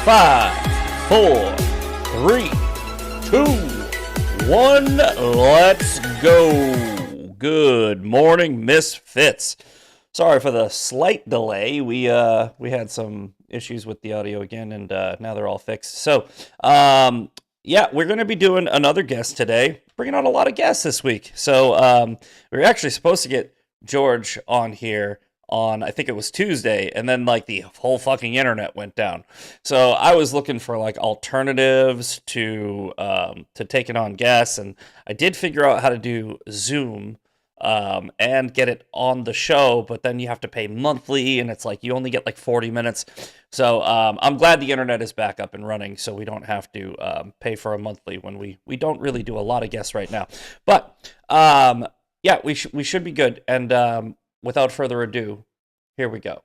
5, 4, 3, 2, 1. Let's go. Good morning, Misfits. Sorry for the slight delay. We had some issues with the audio again, and now they're all fixed. So, yeah, we're going to be doing another guest today. Bringing on a lot of guests this week. So, we were actually supposed to get George on here on, I think it was Tuesday, and then like the whole fucking internet went down. So I was looking for like alternatives to taking on guests, and I did figure out how to do Zoom and get it on the show, but then you have to pay monthly, and it's like you only get like 40 minutes. So I'm glad the internet is back up and running, so we don't have to pay for a monthly when we don't really do a lot of guests right now. But yeah, we should be good. And without further ado, here we go.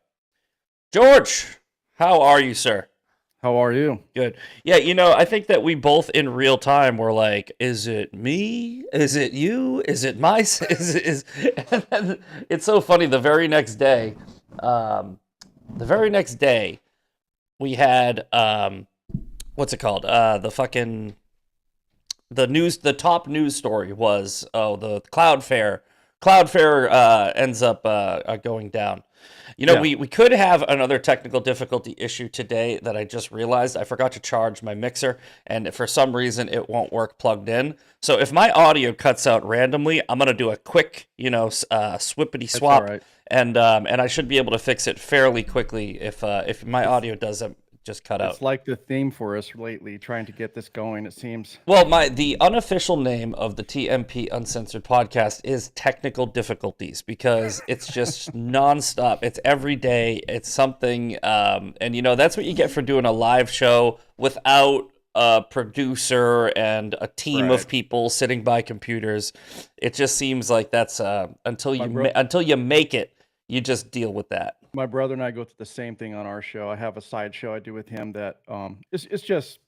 George, how are you, sir? How are you? Good. Yeah, you know, I think that we both in real time were like, is it me? Is it you? Is it my... And then it's so funny, the very next day, we had, what's it called? The top news story was, the Cloudflare ends up going down. You know, Yeah. we could have another technical difficulty issue today that I just realized. I forgot to charge my mixer, and for some reason it won't work plugged in. So if my audio cuts out randomly, I'm going to do a quick, swippity swap, That's all right. and I should be able to fix it fairly quickly if my audio doesn't just cut out. It's like the theme for us lately, trying to get this going, it seems. Well, the unofficial name of the TMP Uncensored podcast is Technical Difficulties, because it's just nonstop. It's every day. It's something, and that's what you get for doing a live show without a producer and a team of Right. people sitting by computers. It just seems like that's until you make it, you just deal with that. My brother and I go through the same thing on our show. I have a side show I do with him that it's just,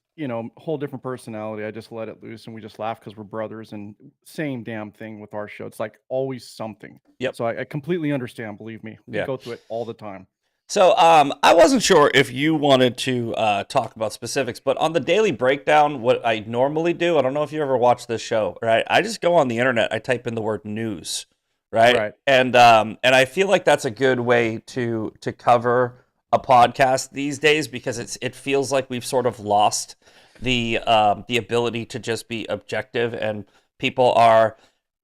whole different personality. I just let it loose and we just laugh because we're brothers, and same damn thing with our show. It's like always something. Yep. So I completely understand, believe me. We Yeah. go through it all the time. So I wasn't sure if you wanted to talk about specifics, but on the Daily Breakdown, what I normally do, I don't know if you ever watched this show, right? I just go on the internet, I type in the word news, right? Right. And I feel like that's a good way to cover a podcast these days, because it feels like we've sort of lost the ability to just be objective, and people are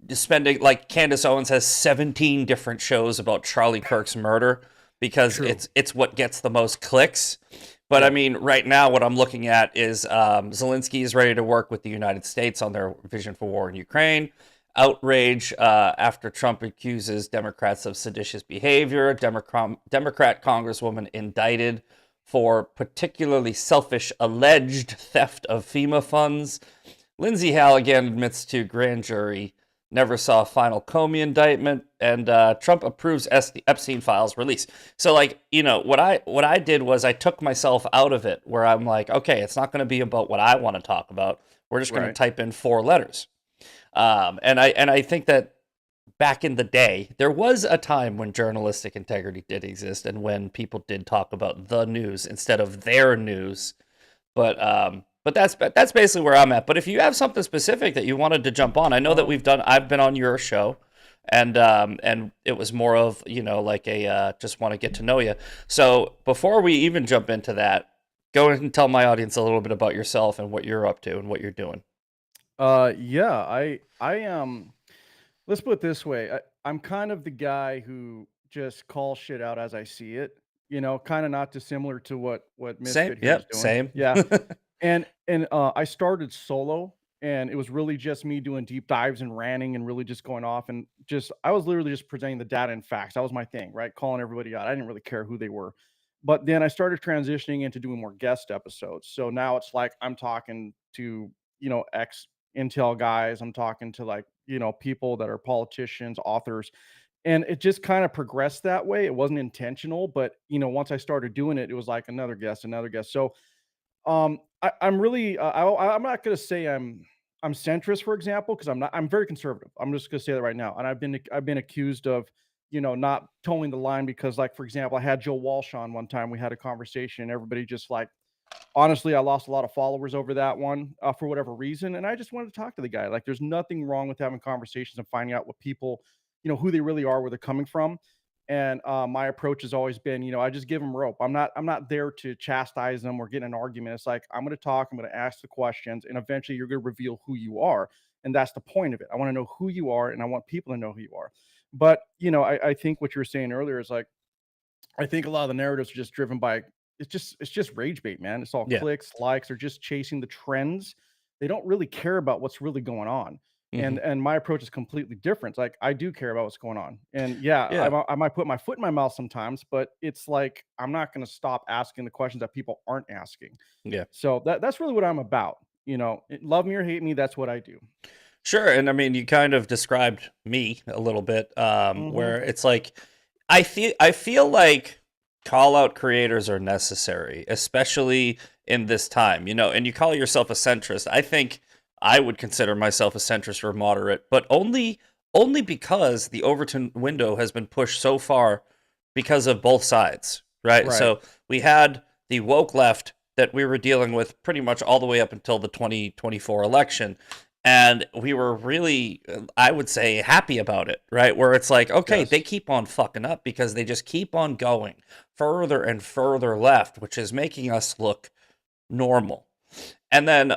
spending, like Candace Owens has 17 different shows about Charlie Kirk's murder, because True. it's what gets the most clicks. But I mean, right now, what I'm looking at is Zelensky is ready to work with the United States on their vision for war in Ukraine. Outrage after Trump accuses Democrats of seditious behavior. Democrat Congresswoman indicted for particularly selfish alleged theft of FEMA funds. Lindsay Halligan admits to grand jury never saw a final Comey indictment, and Trump approves Epstein files release. So, like, what I did was I took myself out of it, where I'm like, okay, it's not going to be about what I want to talk about. We're just going to Right. type in 4 letters. And I think that back in the day, there was a time when journalistic integrity did exist, and when people did talk about the news instead of their news. But that's basically where I'm at. But if you have something specific that you wanted to jump on, I know that I've been on your show, and it was more of like a just want to get to know you. So before we even jump into that, go ahead and tell my audience a little bit about yourself and what you're up to and what you're doing. Yeah, I am. Let's put it this way. I'm kind of the guy who just calls shit out as I see it. Kind of not dissimilar to what Same. Misfit here is Yep. doing. Same. Yeah. And I started solo, and it was really just me doing deep dives and ranting and really just going off, and I was literally just presenting the data and facts. That was my thing, right? Calling everybody out. I didn't really care who they were. But then I started transitioning into doing more guest episodes. So now it's like I'm talking to, ex Intel guys. I'm talking to, like, people that are politicians, authors. And it just kind of progressed that way. It wasn't intentional, but once I started doing it, it was like another guest, another guest. So I'm really I'm not gonna say I'm centrist, for example, because I'm not. I'm very conservative. I'm just gonna say that right now. And I've been accused of, not towing the line because, like, for example, I had Joe Walsh on one time. We had a conversation, and everybody just, like, honestly, I lost a lot of followers over that one for whatever reason, and I just wanted to talk to the guy. Like, there's nothing wrong with having conversations and finding out what people, who they really are, where they're coming from. And my approach has always been, I just give them rope. I'm not there to chastise them or get in an argument. It's like I'm going to talk, I'm going to ask the questions, and eventually you're going to reveal who you are, and that's the point of it. I want to know who you are, and I want people to know who you are. But I think what you were saying earlier is like I think a lot of the narratives are just driven by it's just rage bait, man. It's all Yeah. clicks, likes, or just chasing the trends. They don't really care about what's really going on. Hmm. And my approach is completely different. Like I do care about what's going on. And yeah, Yeah. I might put my foot in my mouth sometimes, but it's like I'm not going to stop asking the questions that people aren't asking. Yeah. So that's really what I'm about. Love me or hate me, that's what I do. Sure. And I mean, you kind of described me a little bit, Hmm. where it's like I feel like call out creators are necessary, especially in this time, and you call yourself a centrist. I think I would consider myself a centrist or moderate, but only because the Overton window has been pushed so far because of both sides, right? Right. So we had the woke left that we were dealing with pretty much all the way up until the 2024 election. And we were really, I would say, happy about it, right? Where it's like, okay, they Yes. keep on fucking up because they just keep on going further and further left, which is making us look normal. And then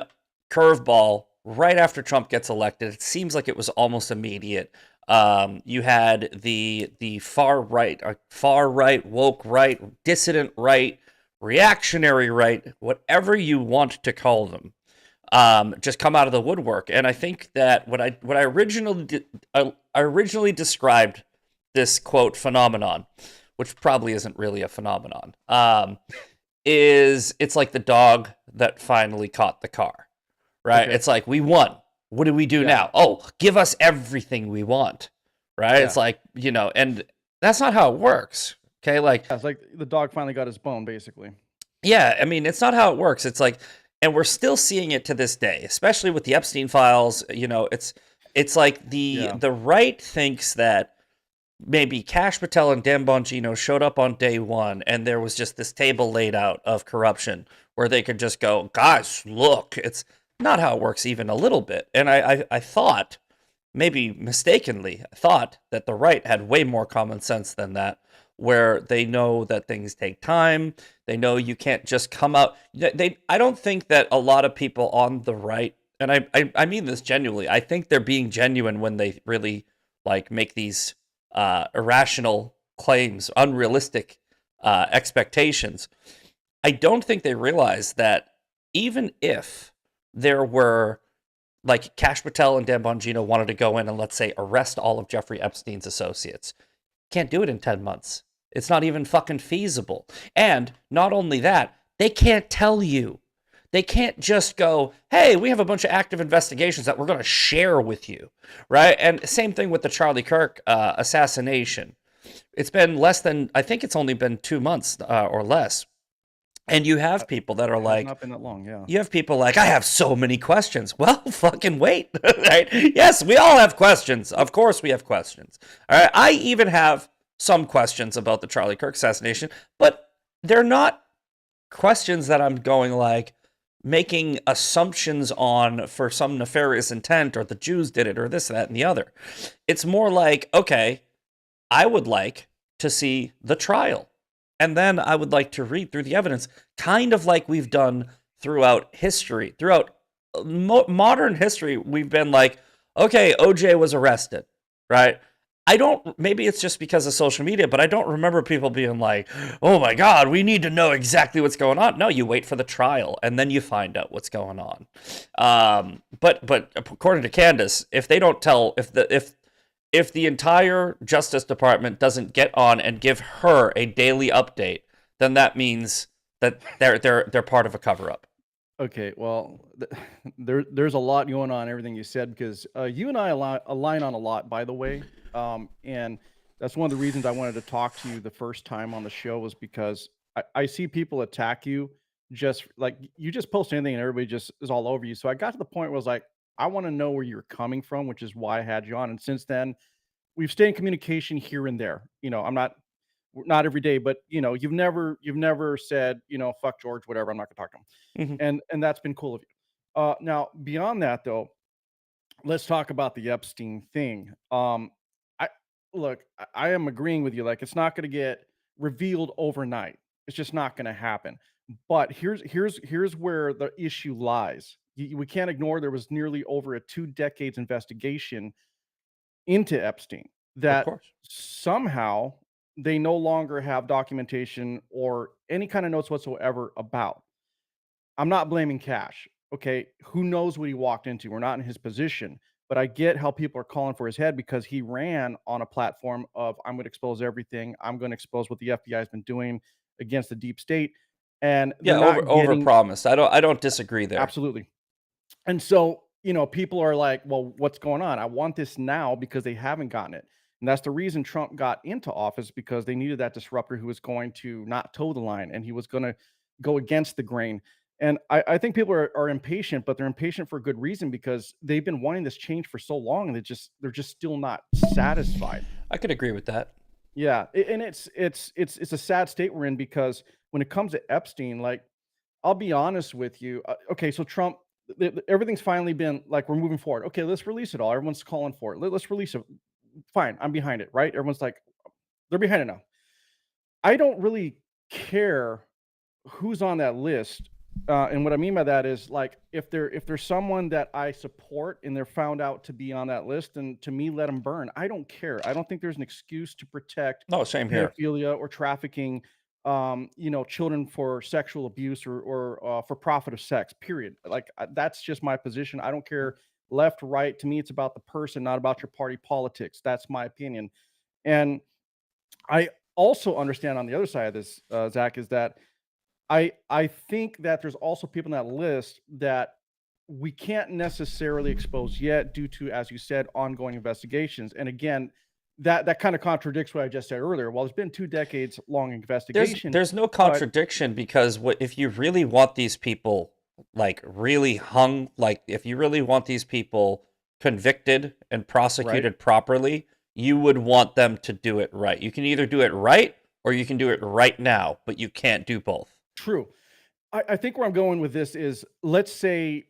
curveball right after Trump gets elected. It seems like it was almost immediate. You had the far right, woke right, dissident right, reactionary right, whatever you want to call them, just come out of the woodwork. And I think that I originally described this quote phenomenon, which probably isn't really a phenomenon, is it's like the dog that finally caught the car, right? Okay. It's like we won. What do we do Yeah. now? Oh, give us everything we want, right? It's Yeah. like and that's not how it works. Okay, like Yeah, it's like the dog finally got his bone, basically. yeah, I mean, it's not how it works. It's like, and we're still seeing it to this day, especially with the Epstein files. It's like the Yeah. the right thinks that maybe Cash Patel and Dan Bongino showed up on day one, and there was just this table laid out of corruption where they could just go, guys, look, it's not how it works even a little bit. And I thought, maybe mistakenly, I thought that the right had way more common sense than that, where they know that things take time. They know you can't just come out. I don't think that a lot of people on the right, and I mean this genuinely, I think they're being genuine when they really like make these irrational claims, unrealistic expectations. I don't think they realize that even if there were like Cash Patel and Dan Bongino wanted to go in and let's say arrest all of Jeffrey Epstein's associates, can't do it in 10 months. It's not even fucking feasible. And not only that, they can't tell you. They can't just go, hey, we have a bunch of active investigations that we're going to share with you, right? And same thing with the Charlie Kirk assassination. It's been less than, I think it's only been 2 months or less. And you have people that are It has like, not been that long, yeah. you have people like, I have so many questions. Well, fucking wait, right? Yes, we all have questions. Of course, we have questions. All right. I even have some questions about the Charlie Kirk assassination, but they're not questions that I'm going like making assumptions on for some nefarious intent or the Jews did it or this, that, and the other. It's more like, okay, I would like to see the trial. And then I would like to read through the evidence, kind of like we've done throughout history. Throughout modern history, we've been like, okay, OJ was arrested, right? I don't, maybe it's just because of social media, but I don't remember people being like, oh my God, we need to know exactly what's going on. No, you wait for the trial and then you find out what's going on. But according to Candace, if they don't tell, if the entire Justice Department doesn't get on and give her a daily update, then that means that they're part of a cover up. Okay, well, there's a lot going on, everything you said, because you and I align on a lot, by the way. And that's one of the reasons I wanted to talk to you the first time on the show was because I see people attack you just like you just post anything and everybody just is all over you. So I got to the point where I was like, I want to know where you're coming from, which is why I had you on. And since then, we've stayed in communication here and there. I'm not not every day, but you've never said, fuck George, whatever. I'm not gonna talk to him, Mhm. and that's been cool of you. Now beyond that though, let's talk about the Epstein thing. I look, I am agreeing with you. Like, it's not going to get revealed overnight. It's just not going to happen. But here's where the issue lies. We can't ignore there was nearly over a 2 decades investigation into Epstein Of that course. somehow they no longer have documentation or any kind of notes whatsoever about. I'm not blaming Cash. Okay, who knows what he walked into? We're not in his position, but I get how people are calling for his head because he ran on a platform of I'm going to expose everything. I'm going to expose what the FBI has been doing against the deep state, and they're Yeah, not over getting promised. I don't disagree there. absolutely. And so, people are like, well, what's going on? I want this now because they haven't gotten it. And that's the reason Trump got into office because they needed that disruptor who was going to not toe the line and he was going to go against the grain. And I think people are impatient, but they're impatient for a good reason because they've been wanting this change for so long and they're just still not satisfied. I could agree with that. Yeah. And it's a sad state we're in because when it comes to Epstein, like I'll be honest with you. Okay, so Trump, everything's finally been like we're moving forward. Okay, let's release it all. Everyone's calling for it. Let's release it. Fine, I'm behind it. Right? Everyone's like, they're behind it now. I don't really care who's on that list. And what I mean by that is like if there's someone that I support and they're found out to be on that list, then to me, let them burn. I don't care. I don't think there's an excuse to protect No, same here. pedophilia or trafficking, children for sexual abuse or for profit of sex. Period. Like that's just my position. I don't care left, right. To me, it's about the person, not about your party politics. That's my opinion. And I also understand on the other side of this, Zach, is that I think that there's also people on that list that we can't necessarily expose yet due to, as you said, ongoing investigations. And again, that kind of contradicts what I just said earlier. Well, it's been 2 decades long There's investigation, there's no but contradiction because what if you really want these people like really hung, like if you really want these people convicted and right, prosecuted properly, you would want them to do it right. You can either do it right or you can do it right now, but you can't do both. true. I think where I'm going with this is let's say,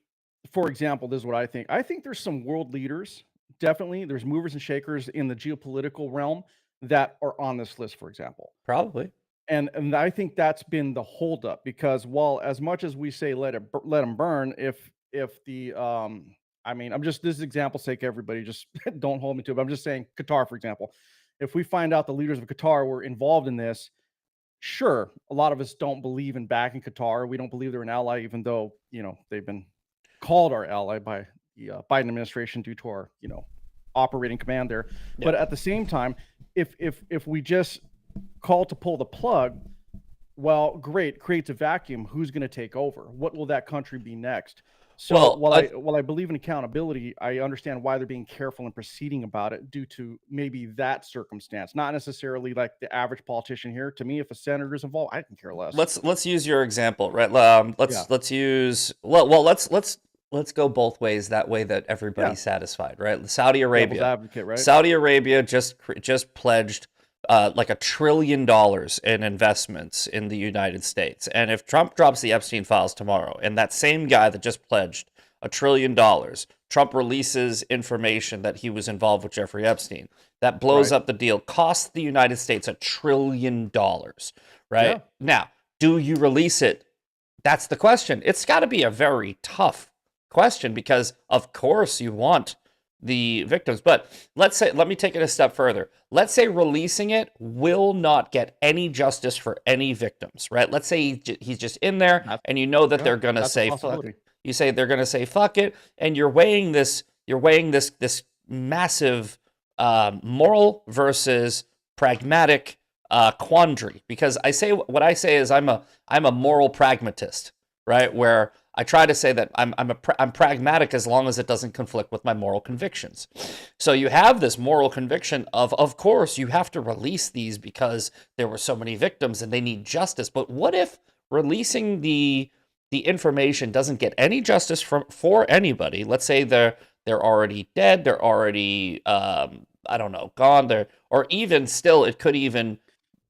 for example, this is what I think. I think there's some world leaders, definitely. There's movers and shakers in the geopolitical realm that are on this list, for example. Probably. And I think that's been the holdup because while as much as we say let them burn, if the I mean I'm just this is example sake, everybody just don't hold me to it. But I'm just saying Qatar, for example. If we find out the leaders of Qatar were involved in this, sure, a lot of us don't believe in backing Qatar. We don't believe they're an ally, even though they've been called our ally by the Biden administration due to our operating command there. Yeah. But at the same time, if we just call to pull the plug, well, great, creates a vacuum. Who's going to take over? What will that country be next? So Well, while I believe in accountability, I understand why they're being careful and proceeding about it due to maybe that circumstance, not necessarily like the average politician here. To me, if a senator's involved, I can care less. let's use your example, right? Yeah, Let's use let's go both ways. That way that yeah. everybody's satisfied, right? Saudi Devil's Arabia. advocate, right? Saudi Arabia just pledged like $1 trillion in investments in the United States. And if Trump drops the Epstein files tomorrow, and that same guy that just pledged $1 trillion, Trump releases information that he was involved with Jeffrey Epstein, that blows Right. up the deal, costs the United States $1 trillion, right? Yeah. Now, do you release it? That's the question. It's got to be a very tough question because, of course, you want the victims. But let me take it a step further. Let's say releasing it will not get any justice for any victims, right? Let's say he's just in there That's, and you know that yeah, they're going to that's a say, fuck possibility. it. You say they're going to say, fuck it. And you're weighing this massive moral versus pragmatic quandary. Because what I say is I'm a moral pragmatist, right? Where I try to say that I'm pragmatic as long as it doesn't conflict with my moral convictions. So you have this moral conviction of course, you have to release these because there were so many victims and they need justice. But what if releasing the information doesn't get any justice for anybody? Let's say they're already dead, they're already I don't know, gone there, or even still, it could even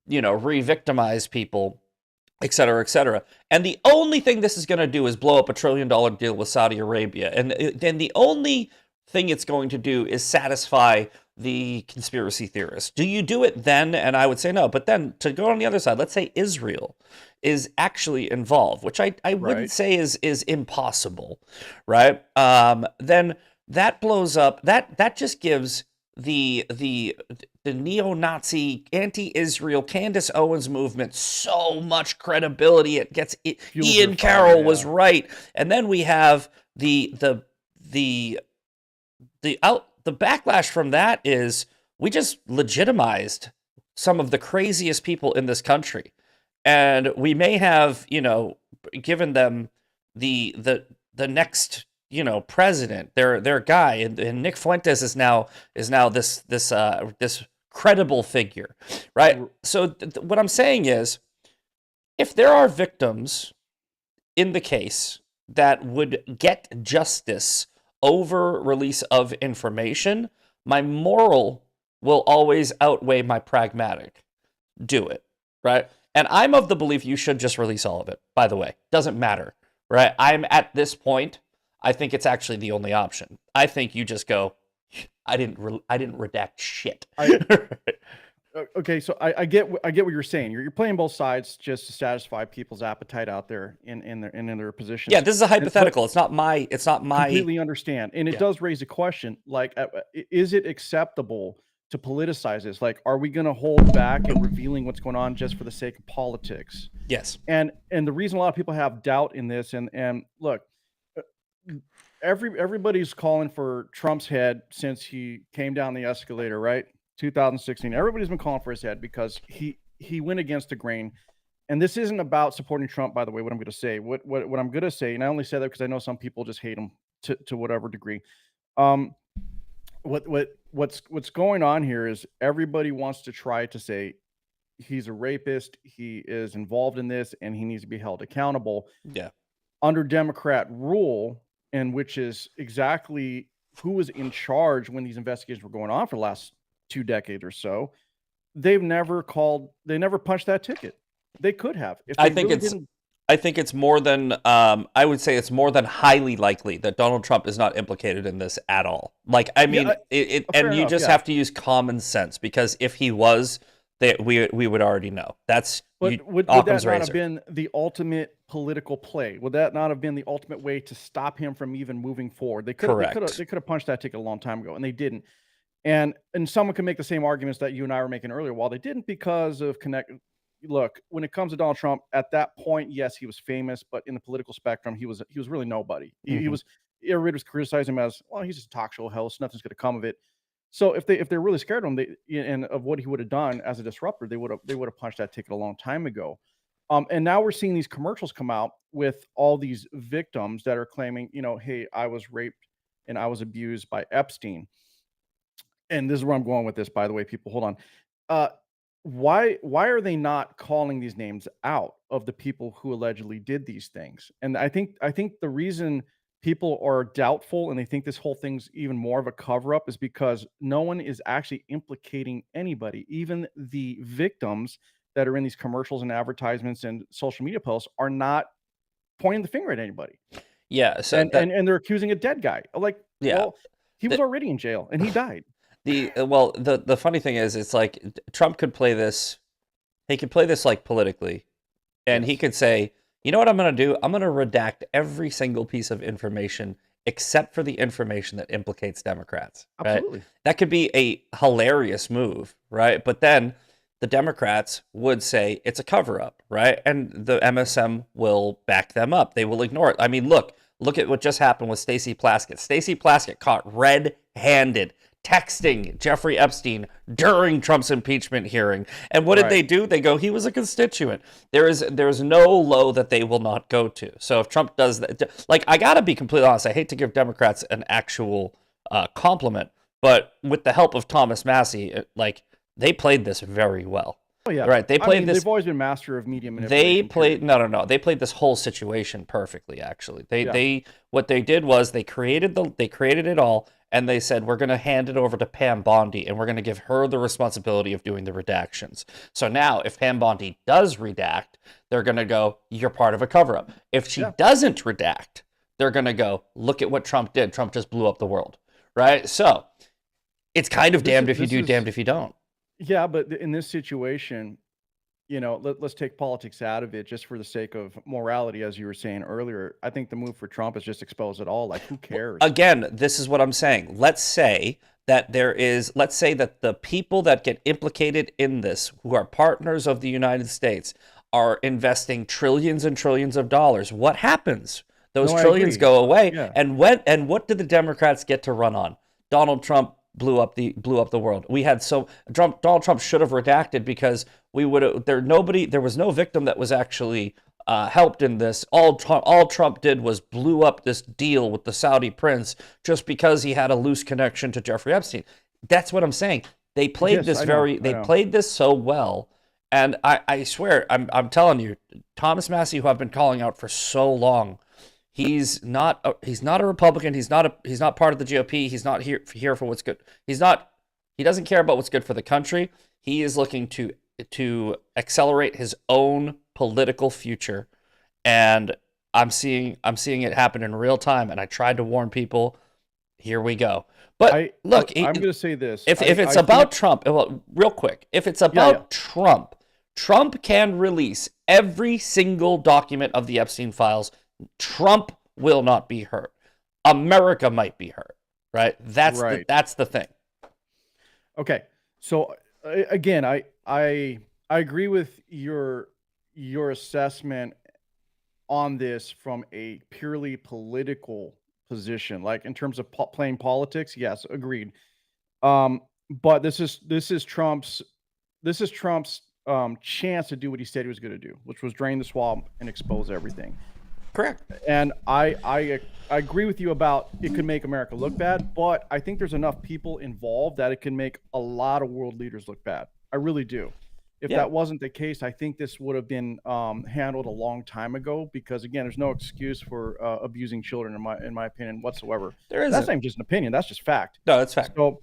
re-victimize people, et cetera, et cetera. And the only thing this is going to do is blow up $1 trillion deal with Saudi Arabia. And then the only thing it's going to do is satisfy the conspiracy theorists. Do you do it then? And I would say no. But then to go on the other side, let's say Israel is actually involved, which I wouldn't say is impossible, right? Then that blows up. That just gives the neo-Nazi, anti-Israel Candace Owens movement so much credibility. It gets it. Ian Carroll was right, and then we have the backlash from that is we just legitimized some of the craziest people in this country, and we may have given them the next president, their guy, and Nick Fuentes is now this credible figure, right? So what I'm saying is, if there are victims in the case that would get justice over release of information, my moral will always outweigh my pragmatic. Do it, right? And I'm of the belief you should just release all of it, by the way. Doesn't matter, right? I'm at this point, I think it's actually the only option. I think you just go, I didn't redact shit. Okay, so I get what you're saying. You're playing both sides just to satisfy people's appetite out there in their positions. Yeah, this is a hypothetical. It's not my. Completely understand, and it does raise a question. Like, is it acceptable to politicize this? Like, are we going to hold back and revealing what's going on just for the sake of politics? Yes. And the reason a lot of people have doubt in this, and look, everybody's calling for Trump's head since he came down the escalator, right? 2016. Everybody's been calling for his head because he went against the grain. And this isn't about supporting Trump, by the way, what I'm going to say. What I'm going to say, and I only say that because I know some people just hate him to whatever degree. What's going on here is everybody wants to try to say he's a rapist, he is involved in this, and he needs to be held accountable. Yeah. Under Democrat rule, and which is exactly who was in charge when these investigations were going on for the last 2 decades or so, they never punched that ticket. They could have. I think it's more than I would say it's more than highly likely that Donald Trump is not implicated in this at all. Like, I mean, and you just have to use common sense, because if he was, we would already know. That's would that not have been the ultimate political play? Would that not have been the ultimate way to stop him from even moving forward? They could have punched that ticket a long time ago, and they didn't. And someone can make the same arguments that you and I were making earlier. While they didn't, because of look, when it comes to Donald Trump, at that point, yes, he was famous, but in the political spectrum, he was really nobody. Everybody was criticizing him as, well, he's just a talk show host. Nothing's going to come of it. So if they're really scared of him, and of what he would have done as a disruptor, they would have punched that ticket a long time ago. And now we're seeing these commercials come out with all these victims that are claiming, hey, I was raped and I was abused by Epstein. And this is where I'm going with this, by the way, people. Hold on. Why are they not calling these names out of the people who allegedly did these things? And I think the reason people are doubtful and they think this whole thing's even more of a cover-up is because no one is actually implicating anybody. Even the victims that are in these commercials and advertisements and social media posts are not pointing the finger at anybody. Yeah. So and they're accusing a dead guy. Like, well, he was already in jail and he died. The funny thing is, it's like Trump could play this. He could play this like politically, and he could say, you know what I'm going to do? I'm going to redact every single piece of information except for the information that implicates Democrats. Right? Absolutely. That could be a hilarious move, right? But then the Democrats would say it's a cover-up, right? And the MSM will back them up. They will ignore it. I mean, look at what just happened with Stacey Plaskett. Stacey Plaskett caught red-handed texting Jeffrey Epstein during Trump's impeachment hearing. And what did they do? They go, he was a constituent. There's no low that they will not go to. So if Trump does that, like, I got to be completely honest, I hate to give Democrats an actual compliment, but with the help of Thomas Massie, like, they played this very well. Oh yeah. Right? They played this. They've always been master of media They manipulation. played no. They played this whole situation perfectly. Actually, Yeah. they what they did was they created it all, and they said we're going to hand it over to Pam Bondi, and we're going to give her the responsibility of doing the redactions. So now, if Pam Bondi does redact, they're going to go, you're part of a cover-up. If she doesn't redact, they're going to go, look at what Trump did. Trump just blew up the world, right? So it's kind of damned if you do, damned if you don't. Yeah, but in this situation, let's take politics out of it just for the sake of morality, as you were saying earlier. I think the move for Trump is just expose it all. Like, who cares? Again, this is what I'm saying. Let's say that the people that get implicated in this, who are partners of the United States, are investing trillions and trillions of dollars. What happens? Those trillions go away. Yeah. And what did the Democrats get to run on? Donald Trump blew up the world. We had Donald Trump should have redacted, because there was no victim that was actually helped in this. All Trump did was blew up this deal with the Saudi prince just because he had a loose connection to Jeffrey Epstein. That's what I'm saying. They played played this so well. And I swear, I'm telling you, Thomas Massie, who I've been calling out for so long, he's not a Republican. He's not part of the GOP. He's not here for what's good. He doesn't care about what's good for the country. He is looking to accelerate his own political future, and I'm seeing it happen in real time. And I tried to warn people. Here we go. But I'm going to say this: if it's about Trump, well, real quick, if it's about Trump, Trump can release every single document of the Epstein files. Trump will not be hurt. America might be hurt, right? That's the thing. Okay, so again, I agree with your assessment on this from a purely political position, like in terms of playing politics. Yes, agreed. But this is Trump's chance to do what he said he was going to do, which was drain the swamp and expose everything. Correct. And I agree with you about it could make America look bad, but I think there's enough people involved that it can make a lot of world leaders look bad. I really do. If that wasn't the case, I think this would have been handled a long time ago, because again, there's no excuse for abusing children in my opinion whatsoever. That's not even just an opinion. That's just fact. No, that's fact. So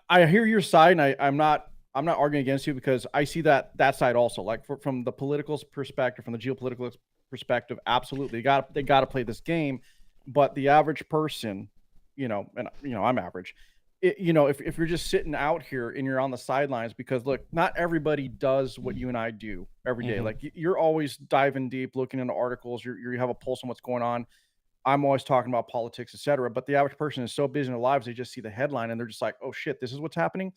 I hear your side, and I'm not arguing against you, because I see that side also. Like from the political perspective, from the geopolitical perspective, absolutely, they got to play this game. But the average person, I'm average. If you're just sitting out here and you're on the sidelines, because look, not everybody does what you and I do every day. Mm-hmm. Like you're always diving deep, looking into articles. You have a pulse on what's going on. I'm always talking about politics, etc. But the average person is so busy in their lives, they just see the headline and they're just like, oh shit, this is what's happening.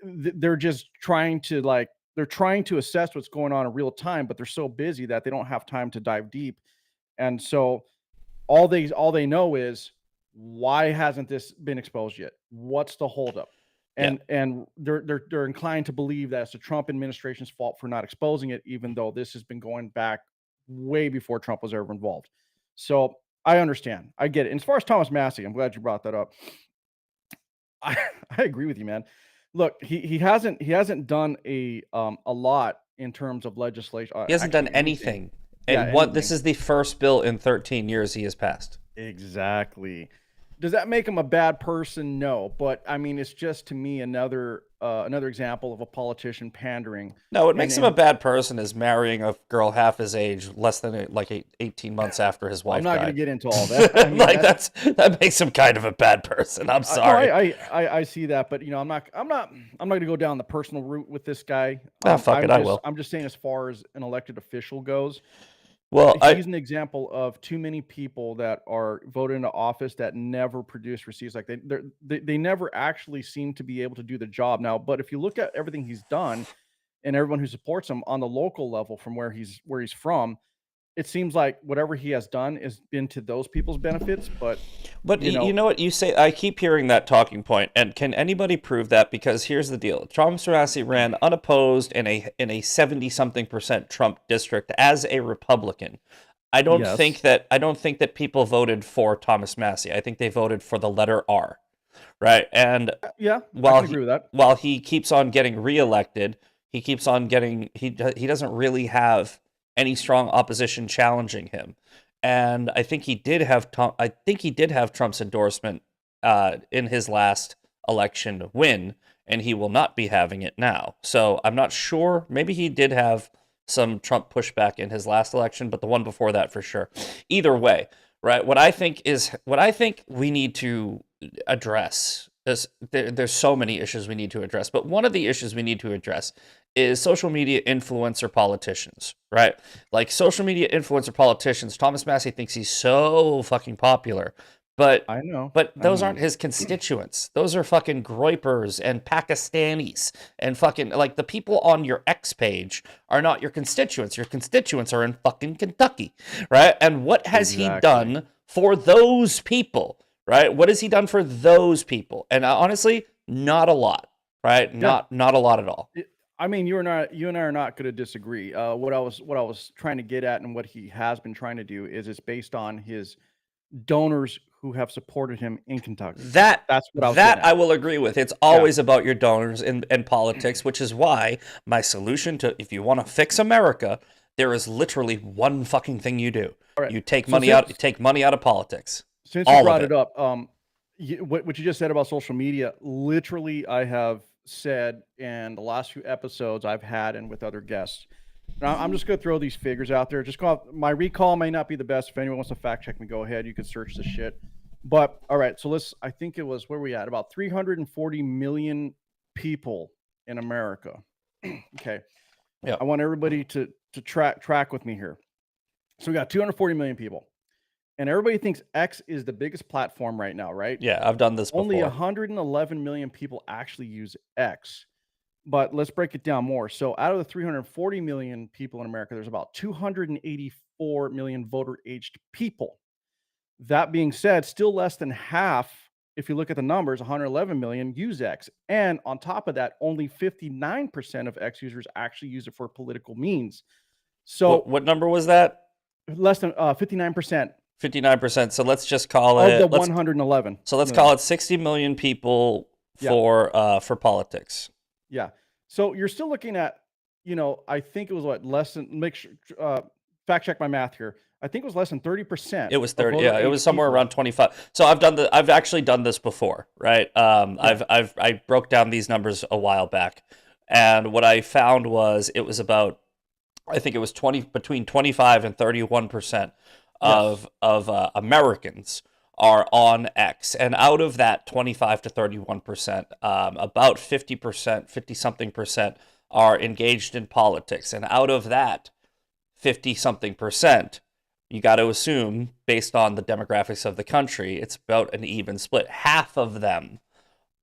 They're just trying to assess what's going on in real time, but they're so busy that they don't have time to dive deep. And so all they know is, why hasn't this been exposed yet? What's the holdup? And they're inclined to believe that it's the Trump administration's fault for not exposing it, even though this has been going back way before Trump was ever involved. So I understand. I get it. And as far as Thomas Massie, I'm glad you brought that up. I agree with you, man. Look, he hasn't done a lot in terms of legislation. He hasn't done anything. And this is the first bill in 13 years he has passed. Exactly. Does that make him a bad person? No, but I mean, it's just, to me, another example of a politician pandering. No, what makes him a bad person is marrying a girl half his age, less than 18 months after his wife died. I'm not going to get into all that. I mean, that makes him kind of a bad person. I'm sorry. I see that, but I'm not going to go down the personal route with this guy. I will. I'm just saying, as far as an elected official goes. Well, he's an example of too many people that are voted into office that never produce receipts. Like they never actually seem to be able to do the job now. But if you look at everything he's done and everyone who supports him on the local level from where he's from, it seems like whatever he has done has been to those people's benefits. But you know what you say? I keep hearing that talking point, and can anybody prove that? Because here's the deal: Thomas Massie ran unopposed in a 70-something% Trump district as a Republican. I don't think that people voted for Thomas Massie. I think they voted for the letter R. right? And Yeah, I while can agree with that. while he keeps on getting reelected, he keeps on getting he doesn't really have any strong opposition challenging him. And I think he did have Trump's endorsement in his last election win, and he will not be having it now. So I'm not sure. Maybe he did have some Trump pushback in his last election, but the one before that for sure. Either way, right? What I think we need to address is there's so many issues we need to address, but one of the issues we need to address is social media influencer politicians, right? Like social media influencer politicians. Thomas Massey thinks he's so fucking popular, but I know. those aren't his constituents. Those are fucking groypers and Pakistanis and fucking like the people on your X page are not your constituents. Your constituents are in fucking Kentucky, right? And what has he done for those people, right? What has he done for those people? And honestly, not a lot, right? Yeah. Not a lot at all. I mean, you and I are not going to disagree. What I was trying to get at, and what he has been trying to do, is it's based on his donors who have supported him in Kentucky. That's what I was that getting at. I will agree with. It's always about your donors and politics, which is why my solution to, if you want to fix America, there is literally one fucking thing you do. All right. You take So money out. You take money out of politics. Since All you of brought it. it up, what you just said about social media, literally, I have said in the last few episodes I've had and with other guests. Now, I'm just going to throw these figures out there. Just my recall may not be the best. If anyone wants to fact check me, go ahead. You can search this shit. But all right, so I think it was, where we at? About 340 million people in America. Okay. Yeah. I want everybody to track with me here. So we got 240 million people. And everybody thinks X is the biggest platform right now, right? Yeah, I've done this before. Only 111 million people actually use X. But let's break it down more. So out of the 340 million people in America, there's about 284 million voter-aged people. That being said, still less than half, if you look at the numbers, 111 million use X. And on top of that, only 59% of X users actually use it for political means. So what number was that? Less than 59%. 59%. So let's just call it of the 111. So let's call it 60 million people for politics. Yeah. So you're still looking at, I think it was less than, fact check my math here. I think it was less than 30%. It was 30. Yeah, it was somewhere around 25. So I've actually done this before, right? I broke down these numbers a while back, and what I found was it was about, I think it was between 25 and 31% of Americans are on X, and out of that 25 to 31%, about 50-something% are engaged in politics, and out of that 50-something%, you got to assume, based on the demographics of the country, it's about an even split. Half of them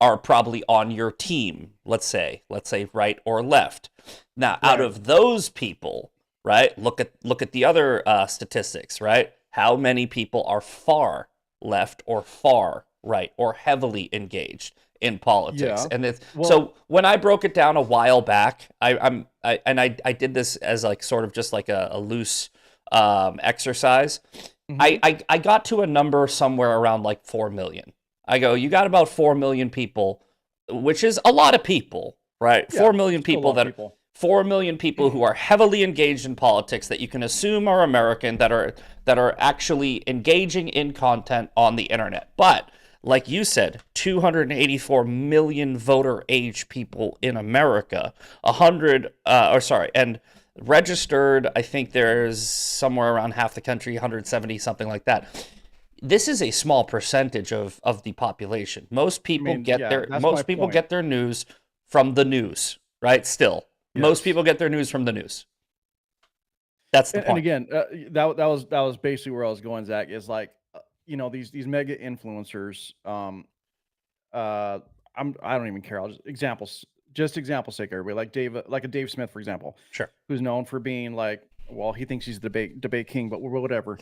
are probably on your team, let's say right or left. Now, out of those people, right, look at the other statistics, right? How many people are far left or far right or heavily engaged in politics? And so when I broke it down a while back, I did this as like sort of just like a loose exercise. Mm-hmm. I got to a number somewhere around like 4 million. I go, you got about 4 million people, which is a lot of people, right? Yeah, 4 million people 4 million people who are heavily engaged in politics that you can assume are American, that are actually engaging in content on the internet. But like you said, 284 million voter age people in America, and registered, I think there's somewhere around half the country, 170, something like that. This is a small percentage of the population. Most people get their news from the news, right? Still. Yes. Most people get their news from the news. That's the point. And again, that was basically where I was going, Zach, is like, these mega influencers, I don't even care. I'll just example sake, everybody, like a Dave Smith, for example, sure, who's known for being like, well, he thinks he's the debate king, but whatever.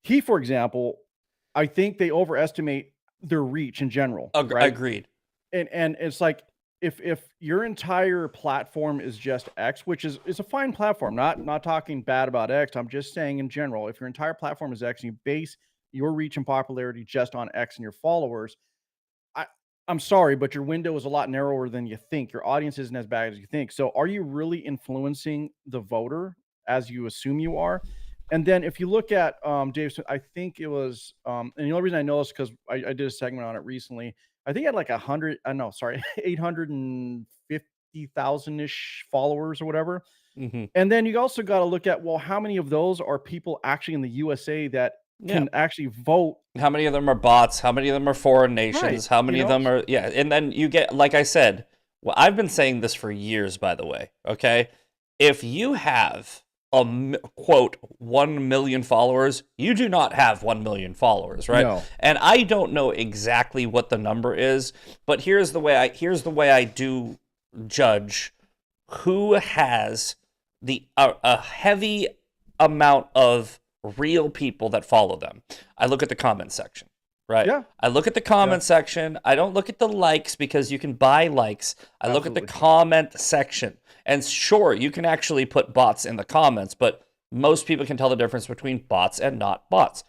He, for example, I think they overestimate their reach in general. Right? Agreed. And it's like, if your entire platform is just X, which is a fine platform, not talking bad about X, I'm just saying in general, if your entire platform is X and your reach and popularity just on X and your followers, I I'm sorry, but your window is a lot narrower than you think. Your audience isn't as bad as you think. So are you really influencing the voter as you assume you are? And then if you look at Dave Smith, I think it was and the only reason I know is because I did a segment on it recently. I think he had like 100, no, sorry, 850,000 ish followers or whatever. Hmm. And then you also got to look at, well, how many of those are people actually in the USA that Yeah. can actually vote? How many of them are bots? How many of them are foreign Right. nations? How many of them are, yeah. And then you get, like I said, well, I've been saying this for years, by the way, okay? If you have quote 1 million followers, you do not have 1 million followers, right? No. And I don't know exactly what the number is, but here's the way I do judge who has a heavy amount of real people that follow them. I look at the comment section, right? Yeah. I look at the comment section. I don't look at the likes because you can buy likes. I look at the comment section. And sure, you can actually put bots in the comments, but most people can tell the difference between bots and not bots.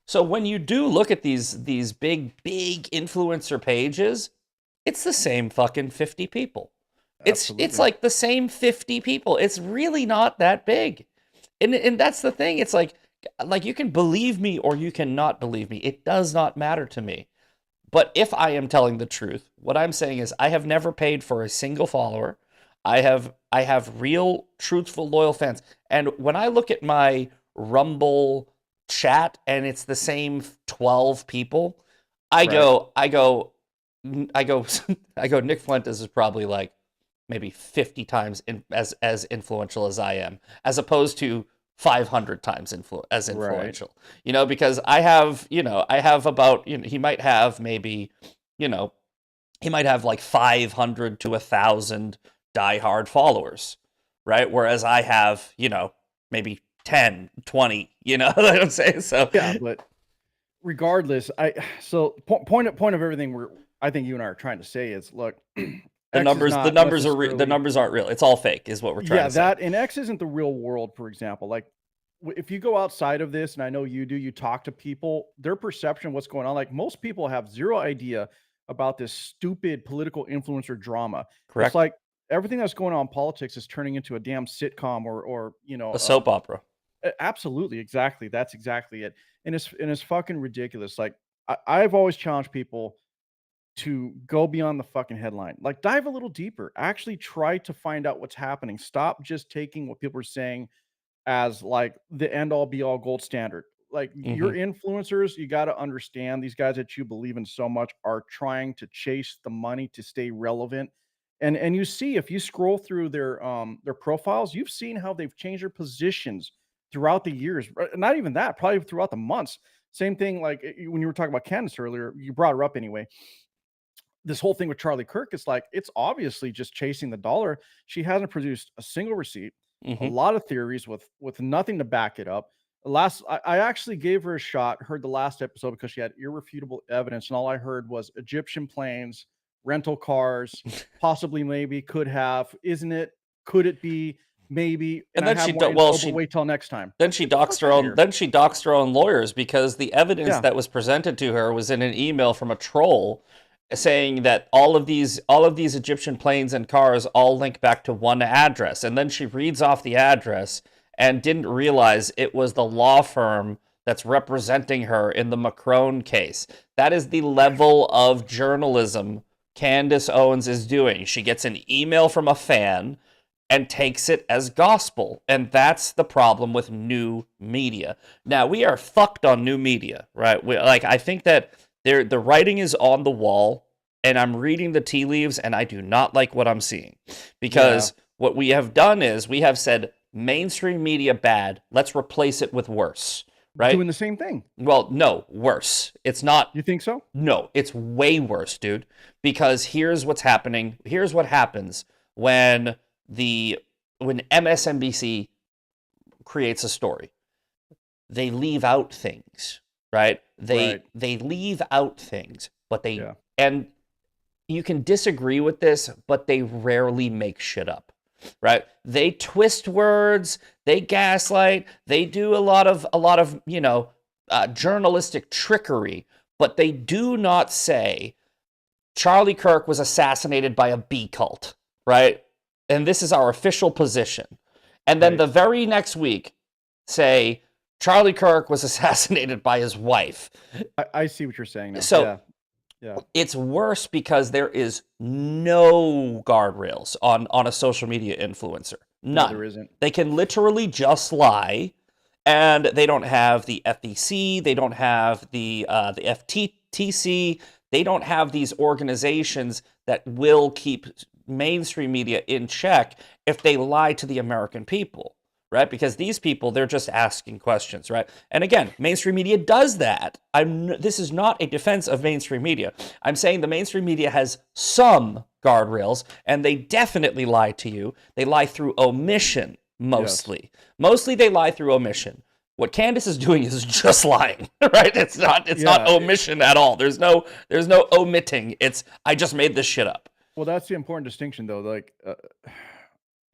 So when you do look at these big influencer pages, it's the same fucking 50 people. It's like the same 50 people. It's really not that big. And that's the thing. It's like you can believe me or you cannot believe me. It does not matter to me. But if I am telling the truth, what I'm saying is I have never paid for a single follower. I have real, truthful, loyal fans. And when I look at my Rumble chat and it's the same 12 people, I go, Nick Fuentes is probably like maybe 50 times as influential as I am, as opposed to 500 times as influential. Right. You know, because I have about, he might have maybe, he might have like 500 to 1,000 diehard followers, right? Whereas I have, maybe 10, 20, you know what I'm saying? So yeah, but regardless, point of everything I think you and I are trying to say is, look, the numbers aren't real. It's all fake, is what we're trying to say. Yeah, and X isn't the real world, for example. Like, if you go outside of this, and I know you do, you talk to people, their perception of what's going on, like most people have zero idea about this stupid political influencer drama. Correct. It's like everything that's going on in politics is turning into a damn sitcom or a soap opera. Absolutely, exactly. That's exactly it. And it's fucking ridiculous. Like I've always challenged people to go beyond the fucking headline. Like dive a little deeper. Actually try to find out what's happening. Stop just taking what people are saying as like the end all be all gold standard. Like your influencers, you got to understand these guys that you believe in so much are trying to chase the money to stay relevant. And you see, if you scroll through their profiles, you've seen how they've changed their positions throughout the years. Not even that, probably throughout the months. Same thing, like when you were talking about Candace earlier, you brought her up anyway. This whole thing with Charlie Kirk, it's like it's obviously just chasing the dollar. She hasn't produced a single receipt, a lot of theories with nothing to back it up. I actually gave her a shot, heard the last episode because she had irrefutable evidence, and all I heard was Egyptian planes, rental cars, possibly, maybe, could have, isn't it? Could it be? Maybe. And then she wait till next time. Then she doxed her own. Then she doxed her own lawyers because the evidence that was presented to her was in an email from a troll saying that all of these Egyptian planes and cars all link back to one address. And then she reads off the address and didn't realize it was the law firm that's representing her in the Macron case. That is the level of journalism Candace Owens is doing. She gets an email from a fan and takes it as gospel. And that's the problem with new media. Now, we are fucked on new media, right? I think that the writing is on the wall, and I'm reading the tea leaves, and I do not like what I'm seeing. Because what we have done is we have said, mainstream media bad, let's replace it with worse, right? Doing the same thing. Well, no, worse. It's not. You think so? No, it's way worse, dude. Because here's what's happening. Here's what happens when MSNBC creates a story. They leave out things, right? They leave out things, but and you can disagree with this, but they rarely make shit up, right? They twist words, they gaslight, they do a lot of journalistic trickery, but they do not say Charlie Kirk was assassinated by a B cult, right? And this is our official position. And then the very next week say Charlie Kirk was assassinated by his wife. I see what you're saying now. So yeah. It's worse because there is no guardrails on a social media influencer. None. No, there isn't. They can literally just lie, and they don't have the FEC, they don't have the FTC, they don't have these organizations that will keep mainstream media in check if they lie to the American people, right? Because these people, they're just asking questions, right? And again, mainstream media does that. This is not a defense of mainstream media. I'm saying the mainstream media has some guardrails, and they definitely lie to you. They lie through omission, mostly. Yes. Mostly they lie through omission. What Candace is doing is just lying, right? It's not omission at all. There's no omitting. It's, I just made this shit up. Well, that's the important distinction, though. Like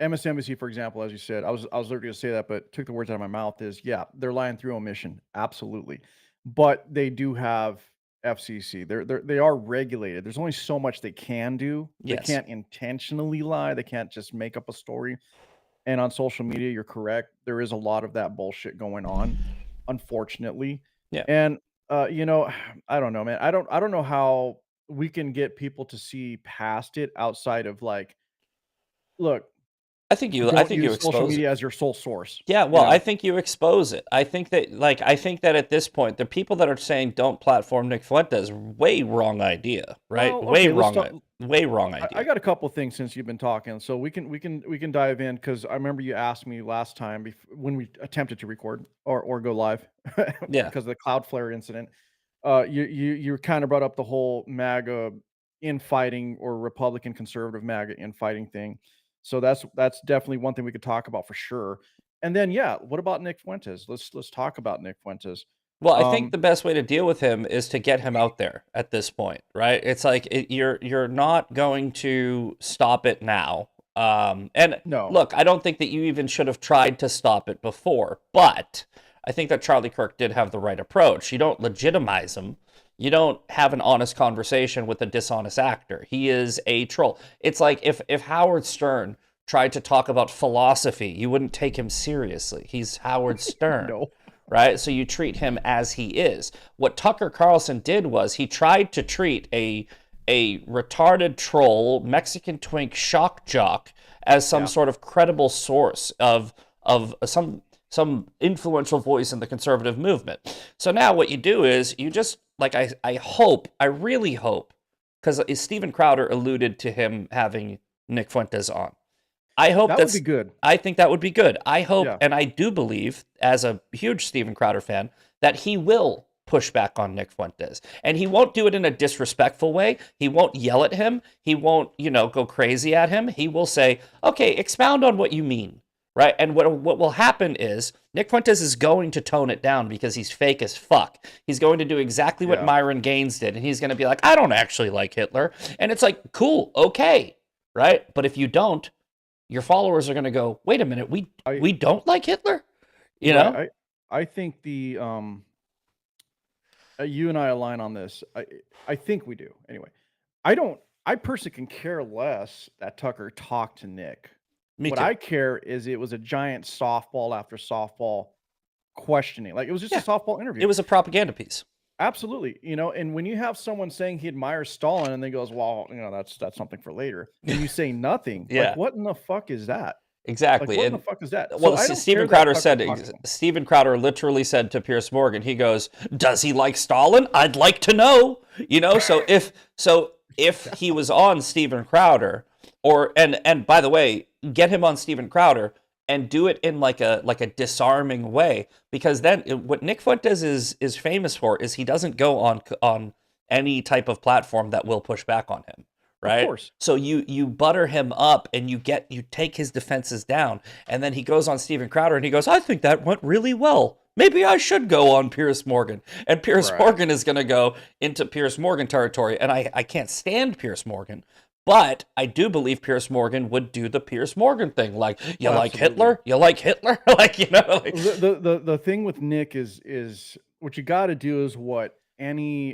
MSNBC, for example, as you said, I was literally going to say that, but took the words out of my mouth. Is they're lying through omission, absolutely, but they do have FCC. They are regulated. There's only so much they can do. Yes. They can't intentionally lie. They can't just make up a story. And on social media, you're correct. There is a lot of that bullshit going on, unfortunately. Yeah. And I don't know, man. I don't know how we can get people to see past it outside of like, look. I think you expose social media as your sole source. Yeah, well, I think you expose it. I think that at this point, the people that are saying don't platform Nick Fuentes, way wrong idea, right? Well, okay, way wrong idea. I got a couple things since you've been talking, so we can dive in, because I remember you asked me last time when we attempted to record or go live, because of the Cloudflare incident. You kind of brought up the whole MAGA infighting, or Republican conservative MAGA infighting thing. So that's definitely one thing we could talk about for sure. And then, what about Nick Fuentes? Let's talk about Nick Fuentes. Well, I think the best way to deal with him is to get him out there at this point, right? It's like you're not going to stop it now. And no. Look, I don't think that you even should have tried to stop it before, but I think that Charlie Kirk did have the right approach. You don't legitimize him. You don't have an honest conversation with a dishonest actor. He is a troll. It's like if Howard Stern tried to talk about philosophy, you wouldn't take him seriously. He's Howard Stern, no. Right? So you treat him as he is. What Tucker Carlson did was he tried to treat a retarded troll, Mexican twink shock jock as some sort of credible source of some influential voice in the conservative movement. So now what you do is you just, like, I really hope, because Steven Crowder alluded to him having Nick Fuentes on. I hope that would be good. I think that would be good. I hope, and I do believe, as a huge Steven Crowder fan, that he will push back on Nick Fuentes. And he won't do it in a disrespectful way. He won't yell at him. He won't, go crazy at him. He will say, okay, expound on what you mean. Right, and what will happen is Nick Fuentes is going to tone it down because he's fake as fuck. He's going to do exactly what Myron Gaines did, and he's going to be like, I don't actually like Hitler. And it's like, cool, okay, right? But if you don't, your followers are going to go, wait a minute, we don't like Hitler? You know? I think the you and I align on this. I think we do. Anyway, I personally can care less that Tucker talked to Nick. What I care is it was a giant softball after softball questioning. Like, it was just a softball interview. It was a propaganda piece. Absolutely. And when you have someone saying he admires Stalin and then goes, well, that's something for later, and you say nothing, like, what in the fuck is that? Exactly. Like, what in the fuck is that? Well, Steven Crowder literally said to Piers Morgan, he goes, does he like Stalin? I'd like to know. So if he was on Steven Crowder, and by the way, get him on Steven Crowder and do it in like a disarming way, because then what Nick Fuentes is famous for is he doesn't go on any type of platform that will push back on him, right? Of course. So you butter him up and you take his defenses down, and then he goes on Steven Crowder and he goes, I think that went really well. Maybe I should go on Piers Morgan. And Piers Morgan is going to go into Piers Morgan territory, and I can't stand Piers Morgan. But I do believe Piers Morgan would do the Piers Morgan thing, like, like Hitler? You like Hitler? The thing with Nick is what you got to do is what any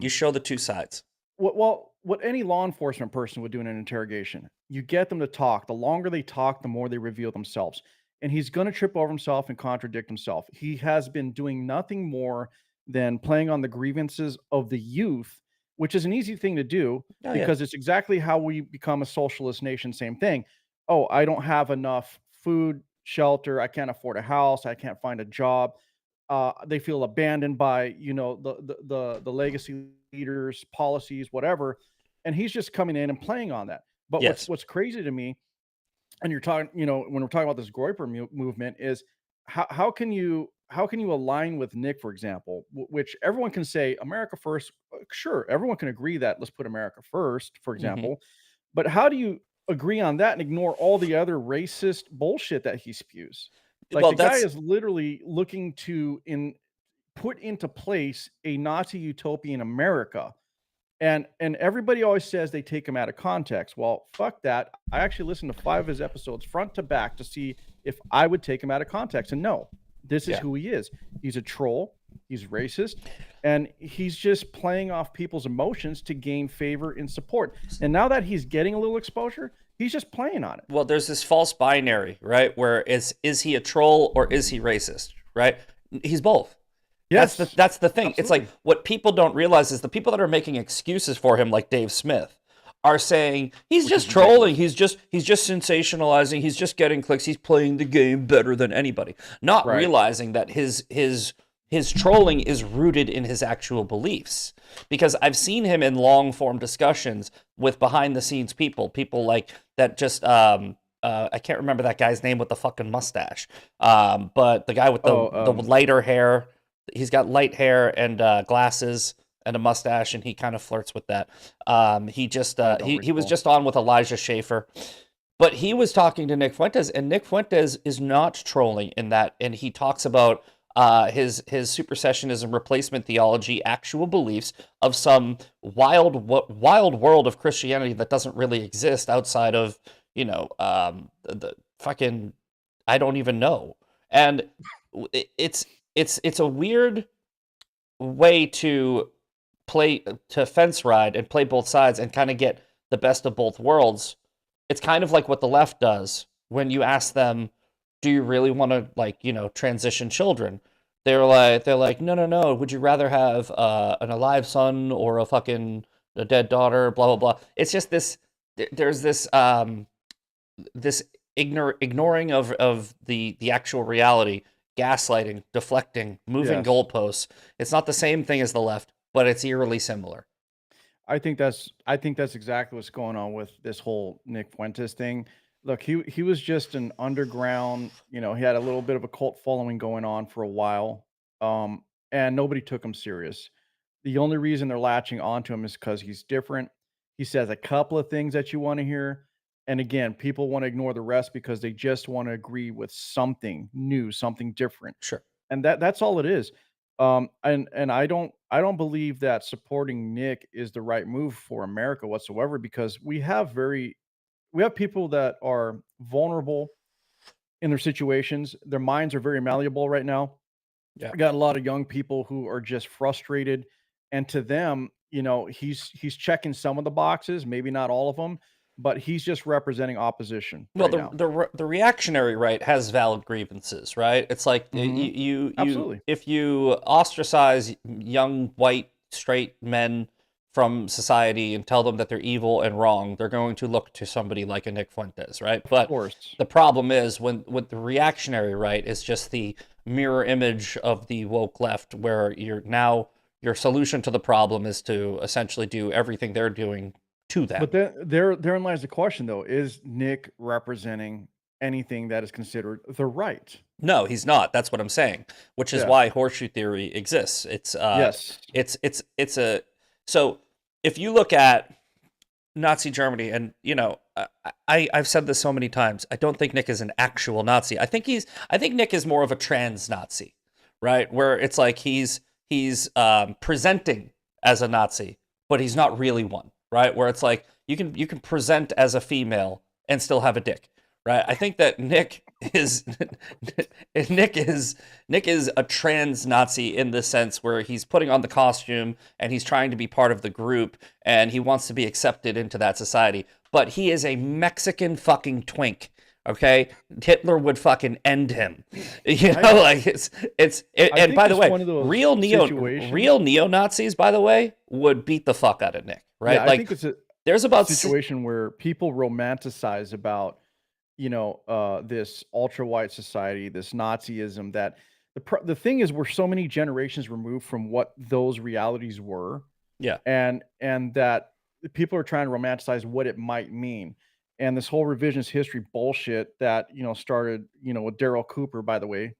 You show the two sides. what any law enforcement person would do in an interrogation. You get them to talk. The longer they talk, the more they reveal themselves. And he's going to trip over himself and contradict himself. He has been doing nothing more than playing on the grievances of the youth, which is an easy thing to do Oh yeah. because it's exactly how we become a socialist nation. Same thing. Oh, I don't have enough food, shelter. I can't afford a house. I can't find a job. They feel abandoned by the legacy leaders, policies, whatever, and he's just coming in and playing on that. But Yes. what's crazy to me, and you're talking, when we're talking about this Groyper movement, is how can you align with Nick, for example, which everyone can say America first. Sure, everyone can agree that let's put America first, for Hmm. example, but how do you agree on that and ignore all the other racist bullshit that he spews? Like Well, the guy that's is literally looking to in put into place a Nazi utopian America. And everybody always says they take him out of context. Well, fuck that. I actually listened to 5 of his episodes front to back to see if I would take him out of context. And no, this is yeah. who he is. He's a troll, he's racist, and he's just playing off people's emotions to gain favor and support. And now that he's getting a little exposure, he's just playing on it. Well, there's this false binary, right? Where is he a troll or is he racist, right? He's both. Yes, That's the thing. It's like absolutely. what people don't realize is the people that are making excuses for him, like Dave Smith, are saying he's Which is just trolling, ridiculous. he's just sensationalizing, he's just getting clicks, he's playing the game better than anybody, not Right. realizing that his trolling is rooted in his actual beliefs. Because I've seen him in long form discussions with behind the scenes people like that just I can't remember that guy's name with the fucking mustache. But the guy with Oh, the lighter hair, he's got light hair and glasses and a mustache, and he kind of flirts with that. He just I don't he was recall. just on with Elijah Schaefer, but he was talking to Nick Fuentes, and Nick Fuentes is not trolling in that, and he talks about his supersessionism replacement theology, actual beliefs of some wild world of Christianity that doesn't really exist outside of the fucking I don't even know, and it's a weird way to play to fence ride and play both sides and kind of get the best of both worlds. It's kind of like what the left does when you ask them, "Do you really want to transition children?" They're like, "No, no, no. Would you rather have an alive son or a dead daughter?" Blah blah blah. It's just this. There's this ignoring of the actual reality, gaslighting, deflecting, moving Yes. goalposts. It's not the same thing as the left, but it's eerily similar. I think that's exactly what's going on with this whole Nick Fuentes thing. Look, he was just an underground, he had a little bit of a cult following going on for a while. And nobody took him serious. The only reason they're latching onto him is because he's different. He says a couple of things that you want to hear. And again, people want to ignore the rest because they just want to agree with something new, something different, Sure. and that's all it is. And I don't believe that supporting Nick is the right move for America whatsoever because we have people that are vulnerable in their situations. Their minds are very malleable right now. Yeah. We got a lot of young people who are just frustrated, and to them, he's checking some of the boxes, maybe not all of them, but he's just representing opposition Well, right the now. the reactionary right has valid grievances, right? It's like Hmm. you Absolutely. if you ostracize young white straight men from society and tell them that they're evil and wrong, they're going to look to somebody like a Nick Fuentes, right? Of But course. the problem is when with the reactionary right is just the mirror image of the woke left, where your solution to the problem is to essentially do everything they're doing to But them. then therein lies the question though, is Nick representing anything that is considered the right? No, he's not. That's what I'm saying. Which is Yeah. why horseshoe theory exists. Yes. It's a so if you look at Nazi Germany, and I've said this so many times. I don't think Nick is an actual Nazi. I think Nick is more of a trans Nazi, right? Where it's like he's presenting as a Nazi, but he's not really one, right? Where it's like you can present as a female and still have a dick, right? I think that Nick is Nick is Nick is a trans Nazi in the sense where he's putting on the costume and he's trying to be part of the group and he wants to be accepted into that society. But he is a Mexican fucking twink. Okay, Hitler would fucking end him. You know, like and by the way, real neo Nazis, by the way, would beat the fuck out of Nick, right? Yeah, I think it's there's about situation where people romanticize about, this ultra white society, this Nazism. That the thing is, we're so many generations removed from what those realities were. Yeah, and that people are trying to romanticize what it might mean. And this whole revisionist history bullshit that started with Daryl Cooper, by the way,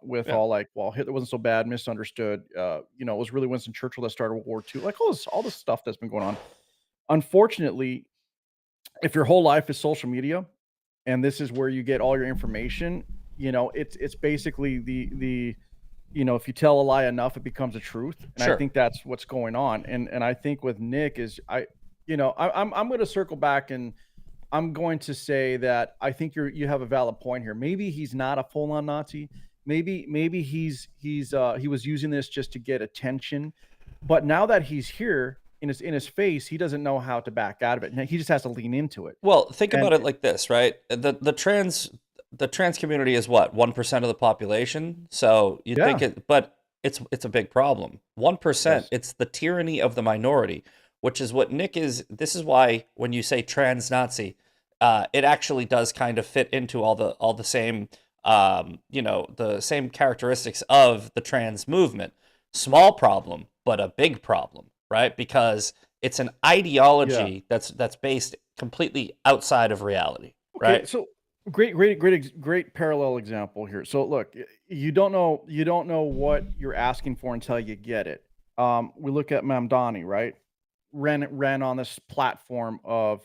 with all like, well, Hitler wasn't so bad, misunderstood. It was really Winston Churchill that started World War II. Like all this stuff that's been going on. Unfortunately, if your whole life is social media, and this is where you get all your information, it's basically the if you tell a lie enough, it becomes a truth. And sure. I think that's what's going on. And I think with Nick is I'm going to circle back and I'm going to say that I think you have a valid point here. Maybe he's not a full-on Nazi. Maybe he was using this just to get attention. But now that he's here in his face, he doesn't know how to back out of it. And he just has to lean into it. Well, think about it like this, right? The trans community is what, 1% of the population. So you think but it's a big problem. 1%. Yes. It's the tyranny of the minority, which is what Nick is. This is why when you say trans Nazi, it actually does kind of fit into all the same, the same characteristics of the trans movement. Small problem, but a big problem, right? Because it's an ideology that's based completely outside of reality, right? Okay, so great parallel example here. So look, you don't know what you're asking for until you get it. We look at Mamdani, right? Ran on this platform of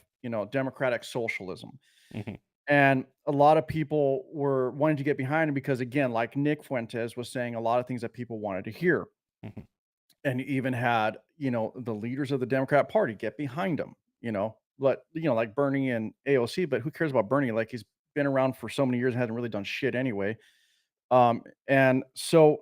democratic socialism. Mm-hmm. And a lot of people were wanting to get behind him because, again, like Nick Fuentes was saying a lot of things that people wanted to hear. Mm-hmm. And you even had the leaders of the Democrat Party get behind him, like Bernie and AOC. But who cares about Bernie? Like, he's been around for so many years and hasn't really done shit anyway. And so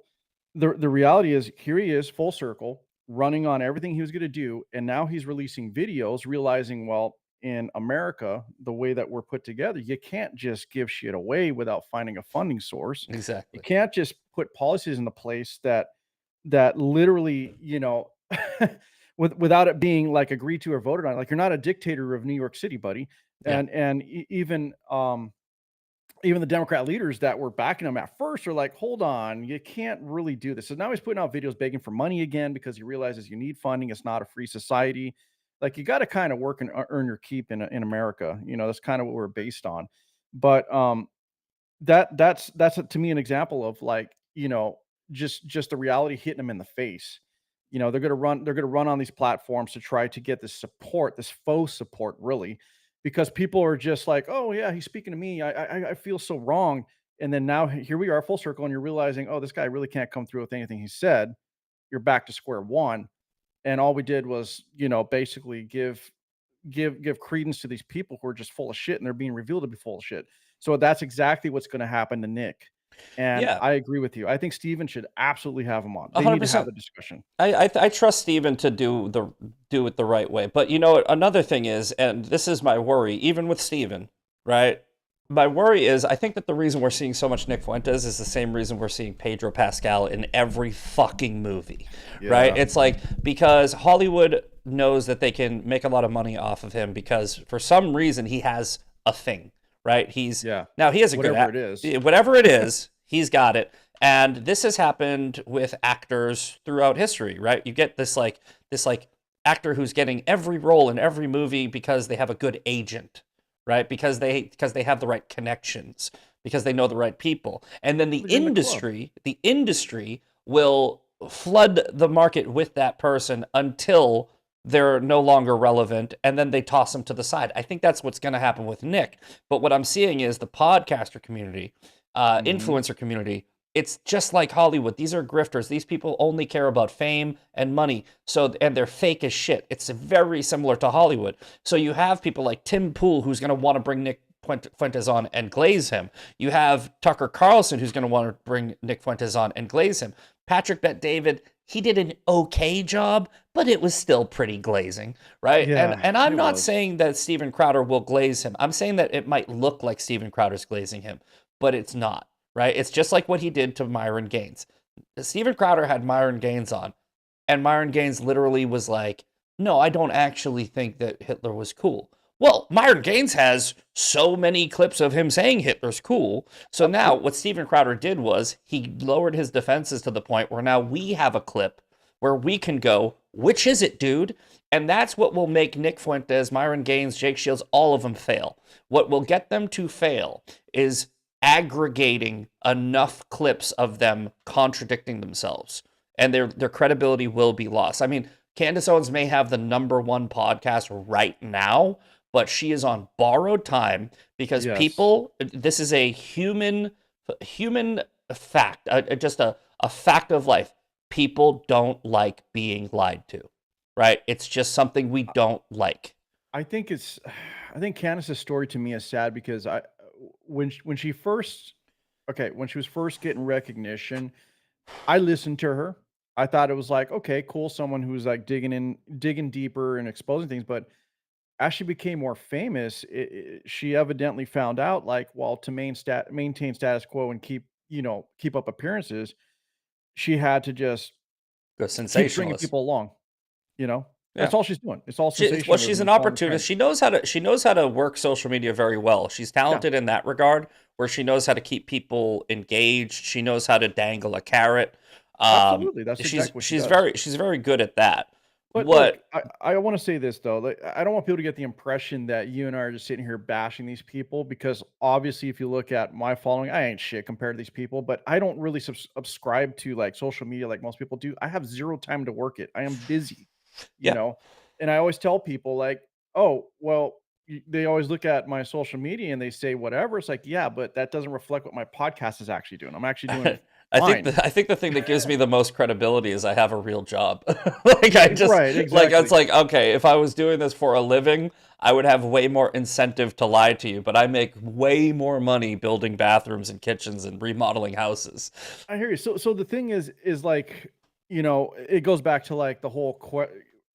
the reality is, here he is, full circle, running on everything he was going to do. And now he's releasing videos, realizing, well, in America, the way that we're put together, you can't just give shit away without finding a funding source. Exactly. You can't just put policies into place that literally, without it being like agreed to or voted on. Like, you're not a dictator of New York City, buddy. And even the Democrat leaders that were backing him at first are like, hold on, you can't really do this. So now he's putting out videos begging for money again because he realizes you need funding. It's not a free society. Like, you got to kind of work and earn your keep in America. That's kind of what we're based on. But that's to me an example of, like, just the reality hitting them in the face. They're going to run on these platforms to try to get this support, this faux support, really, because people are just like, oh yeah, he's speaking to me. I feel so wrong. And then now here we are, full circle, and you're realizing, oh, this guy really can't come through with anything he said. You're back to square one. And all we did was, basically give credence to these people who are just full of shit, and they're being revealed to be full of shit. So that's exactly what's going to happen to Nick. And I agree with you. I think Steven should absolutely have him on. They 100%. Need to have the discussion. I trust Steven to do it the right way. But another thing is, and this is my worry, even with Steven, right? My worry is, I think that the reason we're seeing so much Nick Fuentes is the same reason we're seeing Pedro Pascal in every fucking movie, right? It's like, because Hollywood knows that they can make a lot of money off of him because for some reason he has a thing, right? Now he has a whatever it is, he's got it. And this has happened with actors throughout history, right? You get this actor who's getting every role in every movie because they have a good agent, right? Because they have the right connections, because they know the right people. And then the industry will flood the market with that person until they're no longer relevant, and then they toss them to the side. I think that's what's going to happen with Nick. But what I'm seeing is the podcaster community, influencer community, it's just like Hollywood. These are grifters. These people only care about fame and money. And they're fake as shit. It's very similar to Hollywood. So you have people like Tim Pool, who's going to want to bring Nick Fuentes on and glaze him. You have Tucker Carlson, who's going to want to bring Nick Fuentes on and glaze him. Patrick Bet-David, he did an okay job, but it was still pretty glazing, right? Yeah, And I'm it not was. saying that Steven Crowder will glaze him. I'm saying that it might look like Steven Crowder's glazing him, but it's not, right? It's just like what he did to Myron Gaines. Steven Crowder had Myron Gaines on, and Myron Gaines literally was like, no, I don't actually think that Hitler was cool. Well, Myron Gaines has so many clips of him saying Hitler's cool. So now what Steven Crowder did was he lowered his defenses to the point where now we have a clip where we can go, which is it, dude? And that's what will make Nick Fuentes, Myron Gaines, Jake Shields, all of them fail. What will get them to fail is aggregating enough clips of them contradicting themselves, and their credibility will be lost. I mean, Candace Owens may have the #1 podcast right now, but she is on borrowed time because Yes. people, this is a human fact, just a fact of life. People don't like being lied to, right? It's just something we don't like. I think Candace's story to me is sad because when she first when she was first getting recognition, I listened to her. I thought it was like, okay, cool, someone who's like digging deeper and exposing things. But as she became more famous, she evidently found out like, well, to maintain status quo and keep up appearances, she had to just Go keep bringing sensationalist. people along. You know, Yeah. that's all she's doing. It's all Well, sensationalism. she's an and calling the opportunist. trends. She knows how to work social media very well. She's talented in that regard, where she knows how to keep people engaged. She knows how to dangle a carrot. Absolutely, that's exactly what she does. She's very good at that. But look, What? I want to say this though. Like, I don't want people to get the impression that you and I are just sitting here bashing these people because obviously, if you look at my following, I ain't shit compared to these people. But I don't really subscribe to like social media like most people do. I have zero time to work it. I am busy, you Yeah. know. And I always tell people like, oh, well, they always look at my social media and they say whatever. It's like, yeah, but that doesn't reflect what my podcast is actually doing. I'm actually doing fine. I think the thing that gives me the most credibility is I have a real job. Like I just Right, like it's exactly. like, okay, if I was doing this for a living, I would have way more incentive to lie to you, but I make way more money building bathrooms and kitchens and remodeling houses. I hear you. So the thing is like, it goes back to like the whole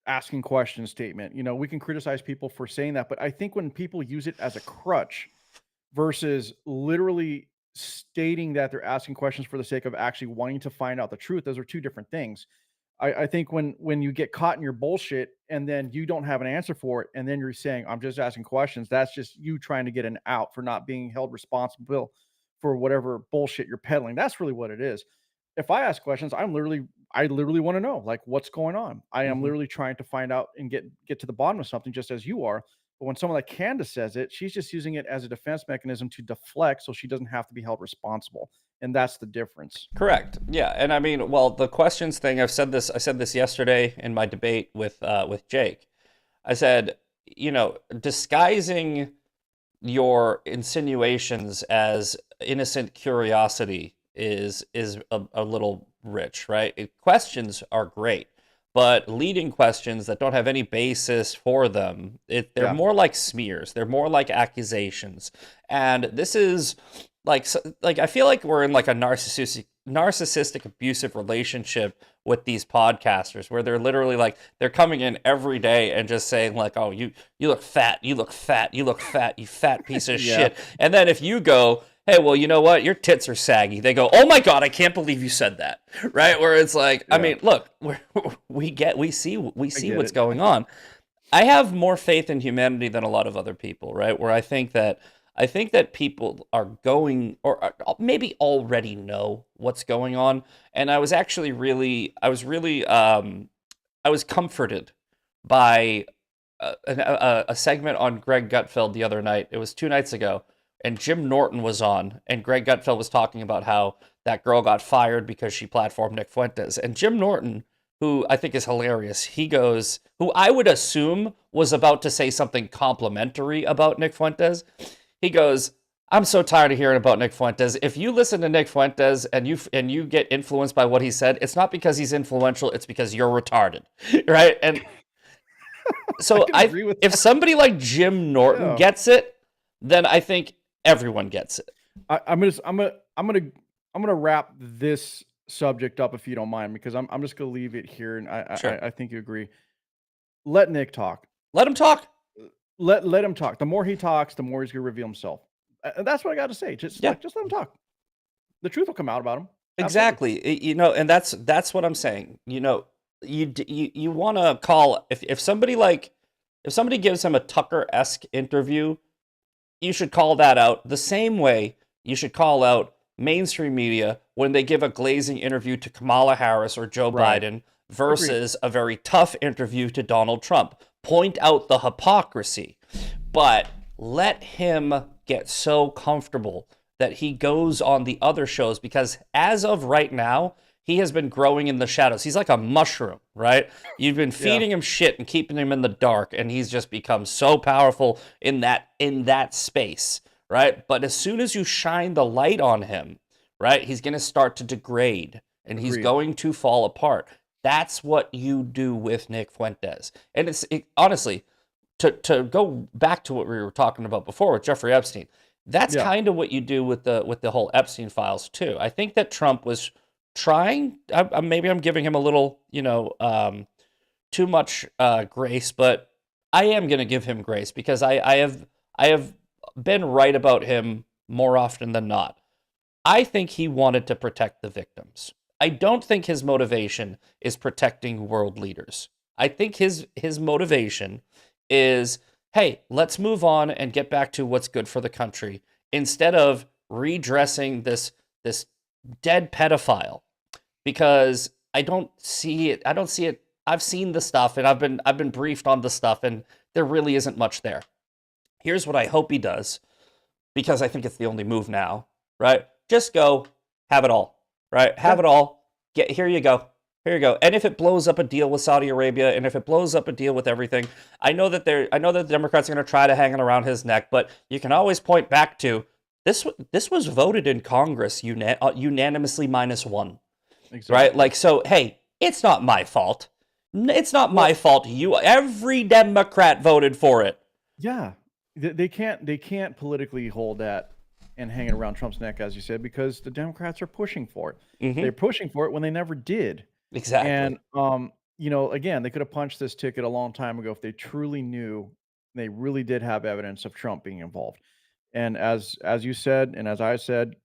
asking questions statement. We can criticize people for saying that, but I think when people use it as a crutch versus literally stating that they're asking questions for the sake of actually wanting to find out the truth, those are two different things. I think when you get caught in your bullshit and then you don't have an answer for it, and then you're saying, I'm just asking questions, that's just you trying to get an out for not being held responsible for whatever bullshit you're peddling. That's really what it is. If I ask questions, I literally want to know like what's going on. I am Mhm. literally trying to find out and get to the bottom of something just as you are. But when someone like Candace says it, she's just using it as a defense mechanism to deflect so she doesn't have to be held responsible. And that's the difference. Correct. Yeah, and I mean, well, the questions thing. I said this yesterday in my debate with Jake. I said, disguising your insinuations as innocent curiosity is a little rich, right? Questions are great, but leading questions that don't have any basis for them, they're Yeah. more like smears. They're more like accusations, and this is like I feel like we're in like a narcissistic abusive relationship with these podcasters where they're literally like they're coming in every day and just saying like, oh, you look fat, you look fat, you look fat, you fat piece of Yeah. shit. And then if you go, hey, well, you know what, your tits are saggy, they go, oh my god, I can't believe you said that. Right? Where it's like, I Yeah. mean, look, we see get what's it. going on. I have more faith in humanity than a lot of other people, right? Where I think that people are going, or maybe already know what's going on. And I was actually I was comforted by a segment on Greg Gutfeld the other night. It was 2 nights ago, and Jim Norton was on, and Greg Gutfeld was talking about how that girl got fired because she platformed Nick Fuentes. And Jim Norton, who I think is hilarious, he goes, who I would assume was about to say something complimentary about Nick Fuentes. He goes, I'm so tired of hearing about Nick Fuentes. If you listen to Nick Fuentes and you get influenced by what he said, it's not because he's influential, it's because you're retarded. Right? And so I can agree with if that. somebody like Jim Norton Yeah. gets it, then I think everyone gets it. I'm gonna wrap this subject up if you don't mind, because I'm just gonna leave it here, and Sure. I think you agree. Let Nick talk. Let him talk. Let him talk. The more he talks, the more he's gonna reveal himself. That's what I got to say. Just Yeah. just let him talk. The truth will come out about him. Absolutely. And that's what I'm saying. You want to call if somebody gives him a Tucker-esque interview, you should call that out the same way you should call out mainstream media when they give a glazing interview to Kamala Harris or Joe Biden versus a very tough interview to Donald Trump. Point out the hypocrisy, but let him get so comfortable that he goes on the other shows, because as of right now, he has been growing in the shadows. He's like a mushroom, right? You've been feeding him shit and keeping him in the dark, and he's just become so powerful in that space, right? But as soon as you shine the light on him, right, he's going to start to degrade, and he's going to fall apart. That's what you do with Nick Fuentes. And honestly, to go back to what we were talking about before with Jeffrey Epstein, that's kind of what you do with the whole Epstein files too. I think that Trump was trying. Maybe I'm giving him a little, too much grace, but I am going to give him grace because I have been right about him more often than not. I think he wanted to protect the victims. I don't think his motivation is protecting world leaders. I think his motivation is, hey, let's move on and get back to what's good for the country instead of redressing this dead pedophile, because I don't see it. I've seen the stuff, and I've been briefed on the stuff, and there really isn't much there. Here's what I hope he does, because I think it's the only move now, right? Just go have it all, right? Have it all. Here you go. Here you go. And if it blows up a deal with Saudi Arabia, and if it blows up a deal with everything, I know that the Democrats are going to try to hang it around his neck, but you can always point back to this was voted in Congress unanimously -1. Exactly. Right? Like, so, hey, it's not my fault. It's not my fault. Every Democrat voted for it. Yeah. They can't politically hold that and hang it around Trump's neck, as you said, because the Democrats are pushing for it. Mm-hmm. They're pushing for it when they never did. Exactly. And again, they could have punched this ticket a long time ago if they truly knew they really did have evidence of Trump being involved. And as you said, and as I said,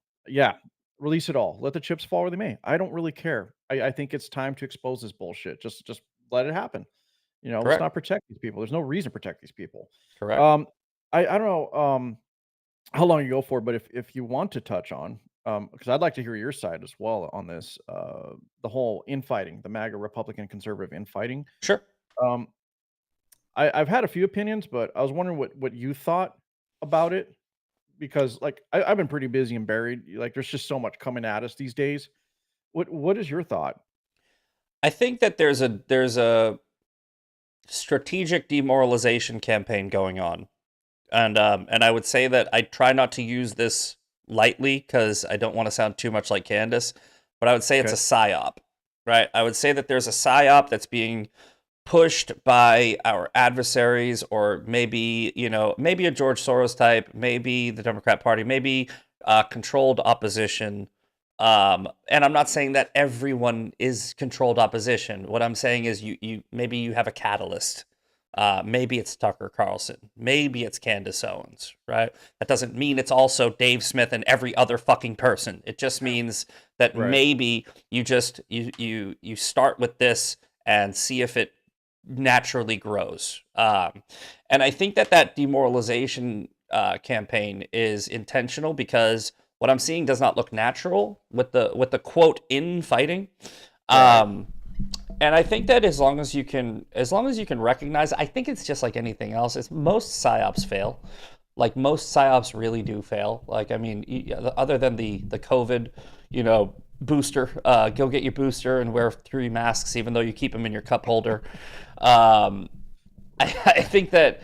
release it all. Let the chips fall where they may. I don't really care. I think it's time to expose this bullshit. Just let it happen. Let's not protect these people. There's no reason to protect these people. Correct. I don't know how long you go for, but if you want to touch on, because I'd like to hear your side as well on this, the whole infighting, the MAGA Republican conservative infighting. Sure. I've had a few opinions, but I was wondering what you thought about it, because I've been pretty busy and buried. Like, there's just so much coming at us these days. What is your thought? I think that there's a strategic demoralization campaign going on. And I would say that I try not to use this lightly because I don't want to sound too much like Candace, but I would say it's a psyop, right? I would say that there's a psyop that's being pushed by our adversaries, or maybe a George Soros type, maybe the Democrat Party, maybe controlled opposition. And I'm not saying that everyone is controlled opposition. What I'm saying is you maybe you have a catalyst. Maybe it's Tucker Carlson. Maybe it's Candace Owens, right? That doesn't mean it's also Dave Smith and every other fucking person. It just means that maybe you just you start with this and see if it naturally grows. And I think that demoralization campaign is intentional, because what I'm seeing does not look natural with the quote infighting. And I think that as long as you can recognize, I think it's just like anything else. It's most psyops fail. Like, most psyops really do fail. Like, I mean, other than the COVID, booster, go get your booster and wear 3 masks, even though you keep them in your cup holder. I think that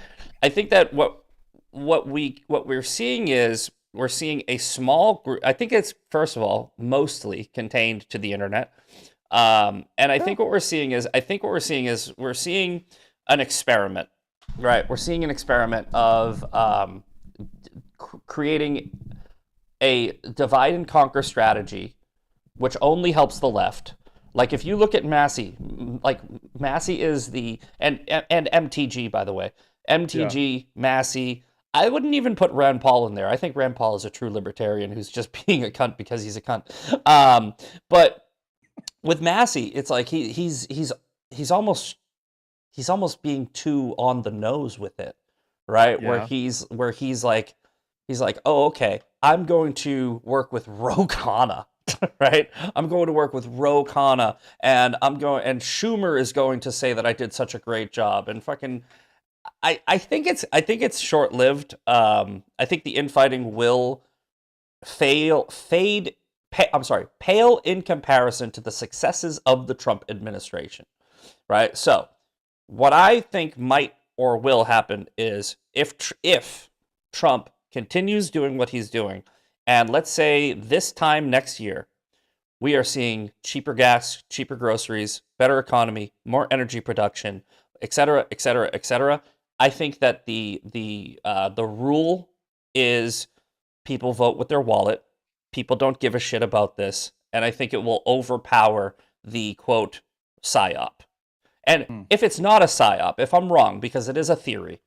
what we're seeing is we're seeing a small group. I think it's, first of all, mostly contained to the internet. And I think what we're seeing is we're seeing an experiment, right? We're seeing an experiment of creating a divide and conquer strategy, which only helps the left. Like if you look at Massey, like Massey is and MTG, by the way, MTG, Massey. I wouldn't even put Rand Paul in there. I think Rand Paul is a true libertarian who's just being a cunt because he's a cunt. But with Massey, it's like he's almost being too on the nose with it, right? Yeah. Where he's like, oh, okay, I'm going to work with Ro Khanna, right? I'm going to work with Ro Khanna, and Schumer is going to say that I did such a great job, and fucking. I think it's short-lived. I think the infighting will pale in comparison to the successes of the Trump administration, right? So, what I think might or will happen is if Trump continues doing what he's doing, and let's say this time next year, we are seeing cheaper gas, cheaper groceries, better economy, more energy production, et cetera, et cetera, et cetera. I think that the rule is people vote with their wallet. People don't give a shit about this, and I think it will overpower the quote psyop. And if it's not a psyop, if I'm wrong, because it is a theory,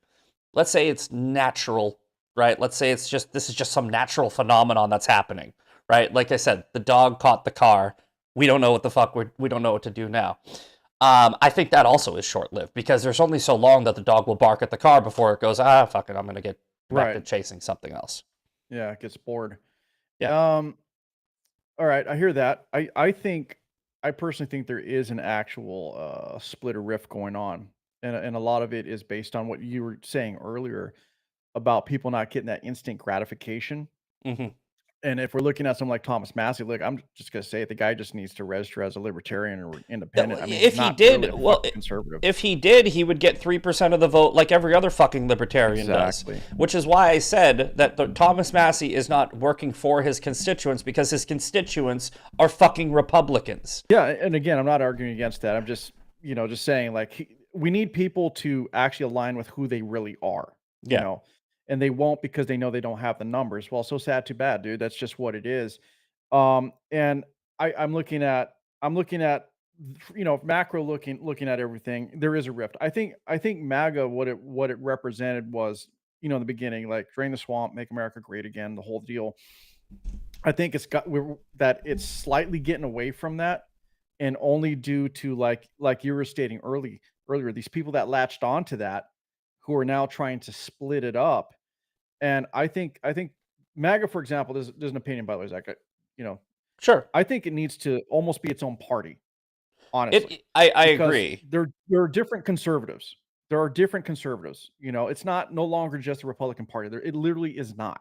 let's say it's natural, right? Let's say this is just some natural phenomenon that's happening, right? Like I said, the dog caught the car. We don't know what the fuck we don't know what to do now. I think that also is short-lived because there's only so long that the dog will bark at the car before it goes, fuck it, I'm going to get back to chasing something else. Yeah, it gets bored. Yeah. All right, I hear that. I personally think there is an actual split or rift going on, and a lot of it is based on what you were saying earlier about people not getting that instant gratification. Mm-hmm. And if we're looking at someone like Thomas Massey, look, I'm just going to say it, the guy just needs to register as a libertarian or independent. I mean, if he did, really conservative. If he did, he would get 3% of the vote like every other fucking libertarian does. Which is why I said that Thomas Massey is not working for his constituents because his constituents are fucking Republicans. Yeah, and again, I'm not arguing against that. I'm just, just saying like we need people to actually align with who they really are. Yeah. You know? And they won't because they know they don't have the numbers. Well, so sad, too bad, dude. That's just what it is. And I'm looking at, macro looking at everything. There is a rift. I think MAGA, what it represented was, in the beginning, like drain the swamp, make America great again, the whole deal. I think that it's slightly getting away from that, and only due to like you were stating earlier, these people that latched onto that, who are now trying to split it up. And I think MAGA, for example, there's an opinion, by the way, Zach, Sure. I think it needs to almost be its own party, honestly. I agree. There are different conservatives. There are different conservatives. It's no longer just the Republican Party. It literally is not.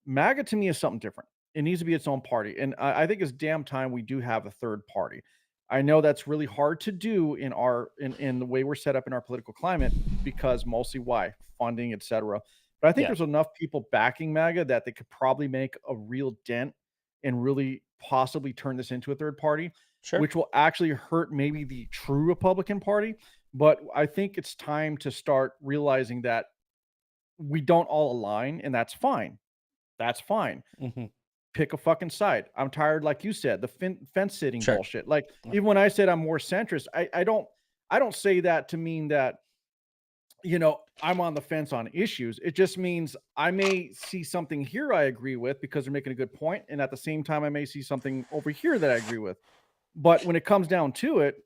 MAGA to me is something different. It needs to be its own party. And I think it's damn time we do have a third party. I know that's really hard to do in the way we're set up in our political climate, because mostly why? Funding, et cetera. But I think there's enough people backing MAGA that they could probably make a real dent and really possibly turn this into a third party, which will actually hurt maybe the true Republican Party. But I think it's time to start realizing that we don't all align, and that's fine. That's fine. Mm-hmm. Pick a fucking side. I'm tired, like you said, the fence sitting bullshit. Like even when I said I'm more centrist, I don't say that to mean that I'm on the fence on issues. It just means I may see something here I agree with because they're making a good point, and at the same time I may see something over here that I agree with. But when it comes down to it,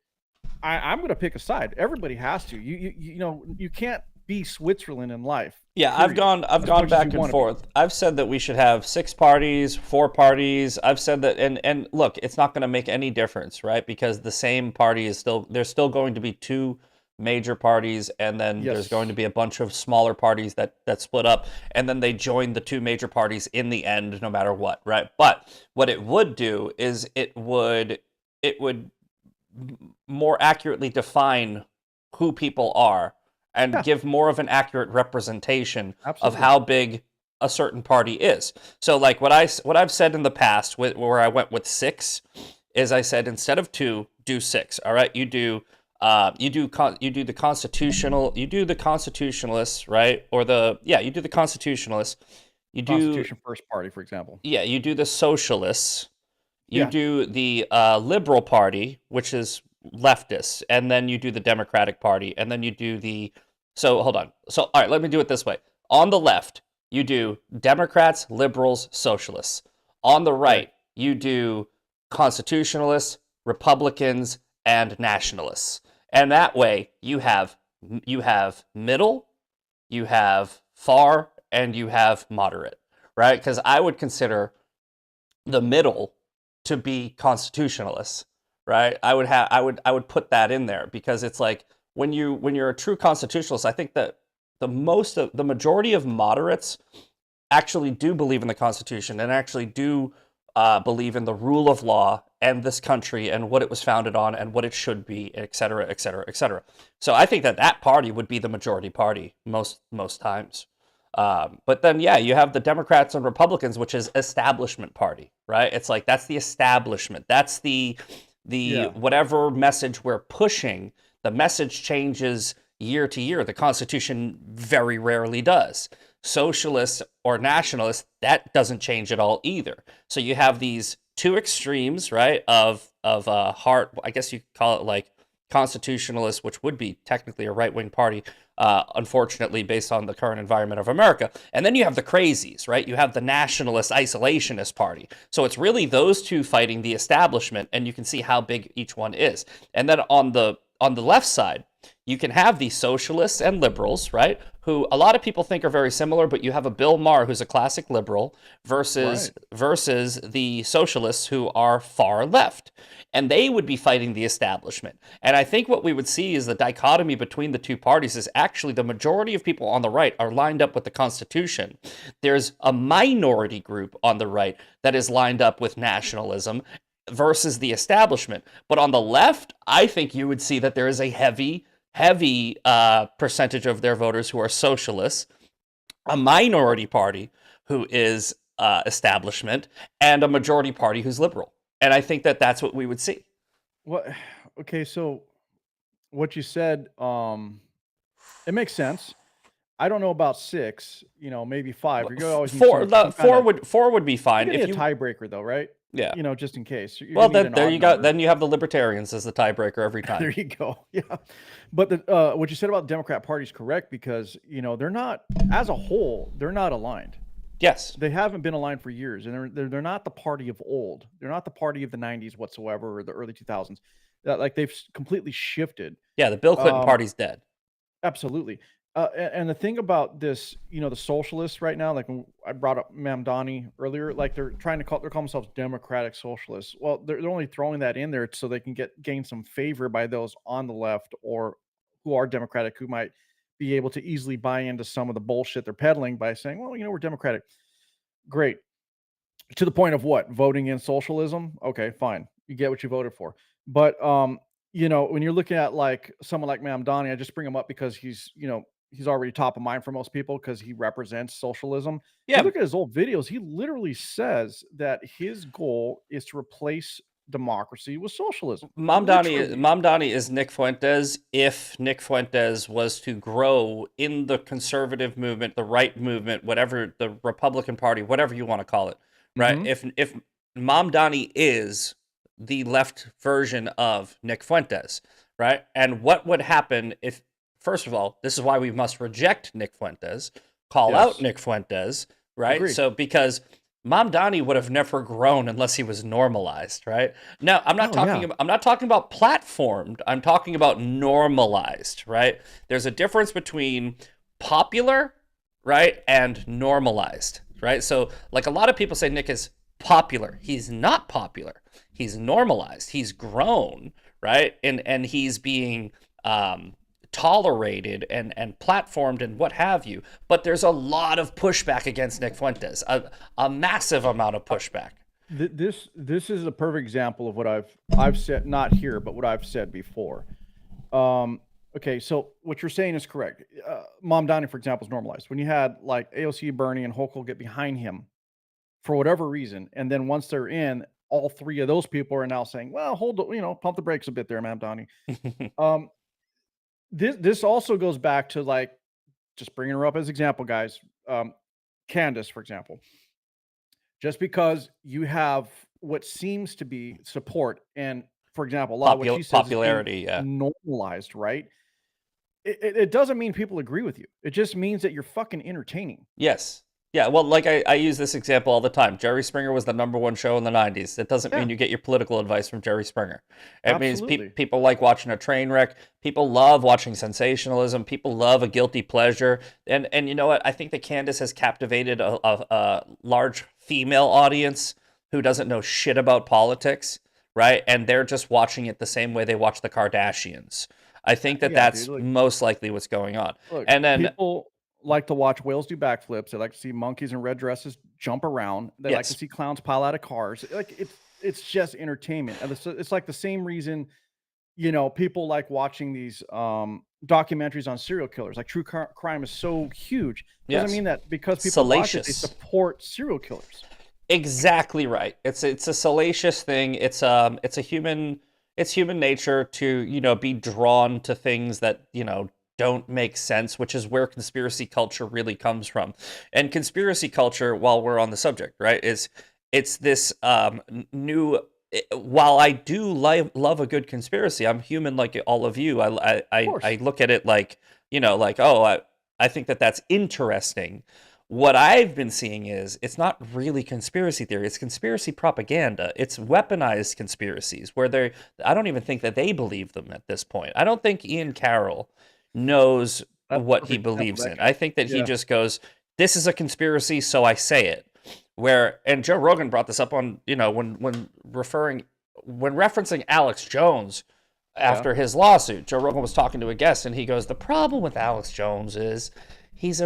I'm going to pick a side. Everybody has to. You can't be Switzerland in life. Yeah, I've gone back and forth. I've said that we should have 6 parties, 4 parties. I've said that, and look, it's not going to make any difference, right? Because the same party there's still going to be 2 major parties, and then there's going to be a bunch of smaller parties that split up, and then they join the 2 major parties in the end, no matter what, right? But what it would do is it would more accurately define who people are and give more of an accurate representation of how big a certain party is. So like what I've said in the past where I went with 6 is I said instead of 2, do 6. All right, you do the constitutionalists, right? You do the constitutionalists. You do, Constitution First Party, for example. yeah, you do the socialists. You Yeah. do the Liberal Party, which is leftist, and then you do the Democratic Party, and then you do the. So hold on. So all right, let me do it this way. On the left, you do Democrats, liberals, socialists. On the right, you do constitutionalists, Republicans, and nationalists. And that way, you have middle, you have far, and you have moderate, right? Because I would consider the middle to be constitutionalists, right? I would put that in there because it's like when you're a true constitutionalist, I think that the majority of moderates actually do believe in the Constitution and actually do believe in the rule of law and this country and what it was founded on and what it should be, et cetera, et cetera, et cetera. So I think that party would be the majority party most times. But then, yeah, you have the Democrats and Republicans, which is establishment party, right? It's like that's the establishment. That's the whatever message we're pushing. The message changes year to year. The Constitution very rarely does. Socialists or nationalists, that doesn't change at all either. So you have these two extremes, right? Of heart, I guess you could call it like constitutionalists, which would be technically a right-wing party, unfortunately, based on the current environment of America. And then you have the crazies, right? You have the nationalist isolationist party. So it's really those two fighting the establishment, and you can see how big each one is. And then on the left side, you can have the socialists and liberals, right? Who a lot of people think are very similar, but you have a Bill Maher who's a classic liberal versus the socialists who are far left. And they would be fighting the establishment. And I think what we would see is the dichotomy between the two parties is actually the majority of people on the right are lined up with the Constitution. There's a minority group on the right that is lined up with nationalism versus the establishment. But on the left, I think you would see that there is a heavy percentage of their voters who are socialists, a minority party who is establishment, and a majority party who's liberal. And I think that that's what we would see. What? Okay, so what you said, it makes sense. I don't know about 6, maybe 5. You're gonna always need Four would be fine if you a tiebreaker though, right? Yeah. Just in case. Well, then there you go. Then you have the libertarians as the tiebreaker every time. There you go. Yeah. But what you said about the Democrat Party is correct because, they're not, as a whole, they're not aligned. Yes. They haven't been aligned for years, and they're not the party of old. They're not the party of the 90s whatsoever or the early 2000s. Like they've completely shifted. Yeah, the Bill Clinton party's dead. Absolutely. And the thing about this, the socialists right now, like when I brought up Mamdani earlier, like they're calling themselves democratic socialists. Well, they're only throwing that in there so they can gain some favor by those on the left or who are democratic, who might be able to easily buy into some of the bullshit they're peddling by saying, well, we're democratic. Great. To the point of what? Voting in socialism? Okay, fine. You get what you voted for. But when you're looking at like someone like Mamdani, I just bring him up because he's already top of mind for most people because he represents socialism. Yeah. You look at his old videos, he literally says that his goal is to replace democracy with socialism. Mamdani is Nick Fuentes if Nick Fuentes was to grow in the conservative movement, the right movement, whatever, the Republican Party, whatever you want to call it, right? Mm-hmm. If Mamdani is the left version of Nick Fuentes, right? And what would happen if, first of all, this is why we must reject Nick Fuentes, call out Nick Fuentes, right? Agreed. So because Mamdani would have never grown unless he was normalized, right? Now, I'm not talking about platformed. I'm talking about normalized, right? There's a difference between popular, right, and normalized, right? So, like a lot of people say Nick is popular. He's not popular. He's normalized. He's grown, right? And he's being tolerated and platformed and what have you, but there's a lot of pushback against Nick Fuentes, a massive amount of pushback. This is a perfect example of what I've said, not here, but what I've said before. Okay, so what you're saying is correct. Mamdani, for example, is normalized. When you had like AOC, Bernie, and Hochul get behind him for whatever reason, and then once they're in, all three of those people are now saying, "Well, pump the brakes a bit there, Mamdani." This also goes back to like just bringing her up as example, guys. Candace, for example, just because you have what seems to be support, and for example, a lot of what she says is being Popularity, yeah. normalized, right? It doesn't mean people agree with you. It just means that you're fucking entertaining. Yes. Yeah, well, like I use this example all the time. Jerry Springer was the #1 show in the 90s. That doesn't Yeah, mean you get your political advice from Jerry Springer. It means absolutely. people like watching a train wreck. People love watching sensationalism. People love a guilty pleasure. And you know what? I think that Candace has captivated a large female audience who doesn't know shit about politics, right? And they're just watching it the same way they watch the Kardashians. I think that Yeah, dude. that's most likely what's going on. Look, And then, people like to watch whales do backflips. They like to see monkeys in red dresses jump around. They like to yes, see clowns pile out of cars. Like it's just entertainment. And it's like the same reason, people like watching these documentaries on serial killers. Like crime is so huge. Doesn't yes. mean that because people watch it, they Salacious. support serial killers. Exactly right. It's a salacious thing. It's human nature to, be drawn to things that, don't make sense, which is where conspiracy culture really comes from. And conspiracy culture, while we're on the subject, right, it's this new while I do love a good conspiracy, I'm human like all of you. Of course. I look at it like, like, oh, I think that that's interesting. What I've been seeing is it's not really conspiracy theory, it's conspiracy propaganda. It's weaponized conspiracies where I don't even think that they believe them at this point. I don't think Ian Carroll knows That's a what he perfect example. believes That in. guy. I think that he Yeah. just goes, this is a conspiracy, so I say it. And Joe Rogan brought this up on, when referencing Alex Jones Yeah. after his lawsuit. Joe Rogan was talking to a guest and he goes, the problem with Alex Jones is he's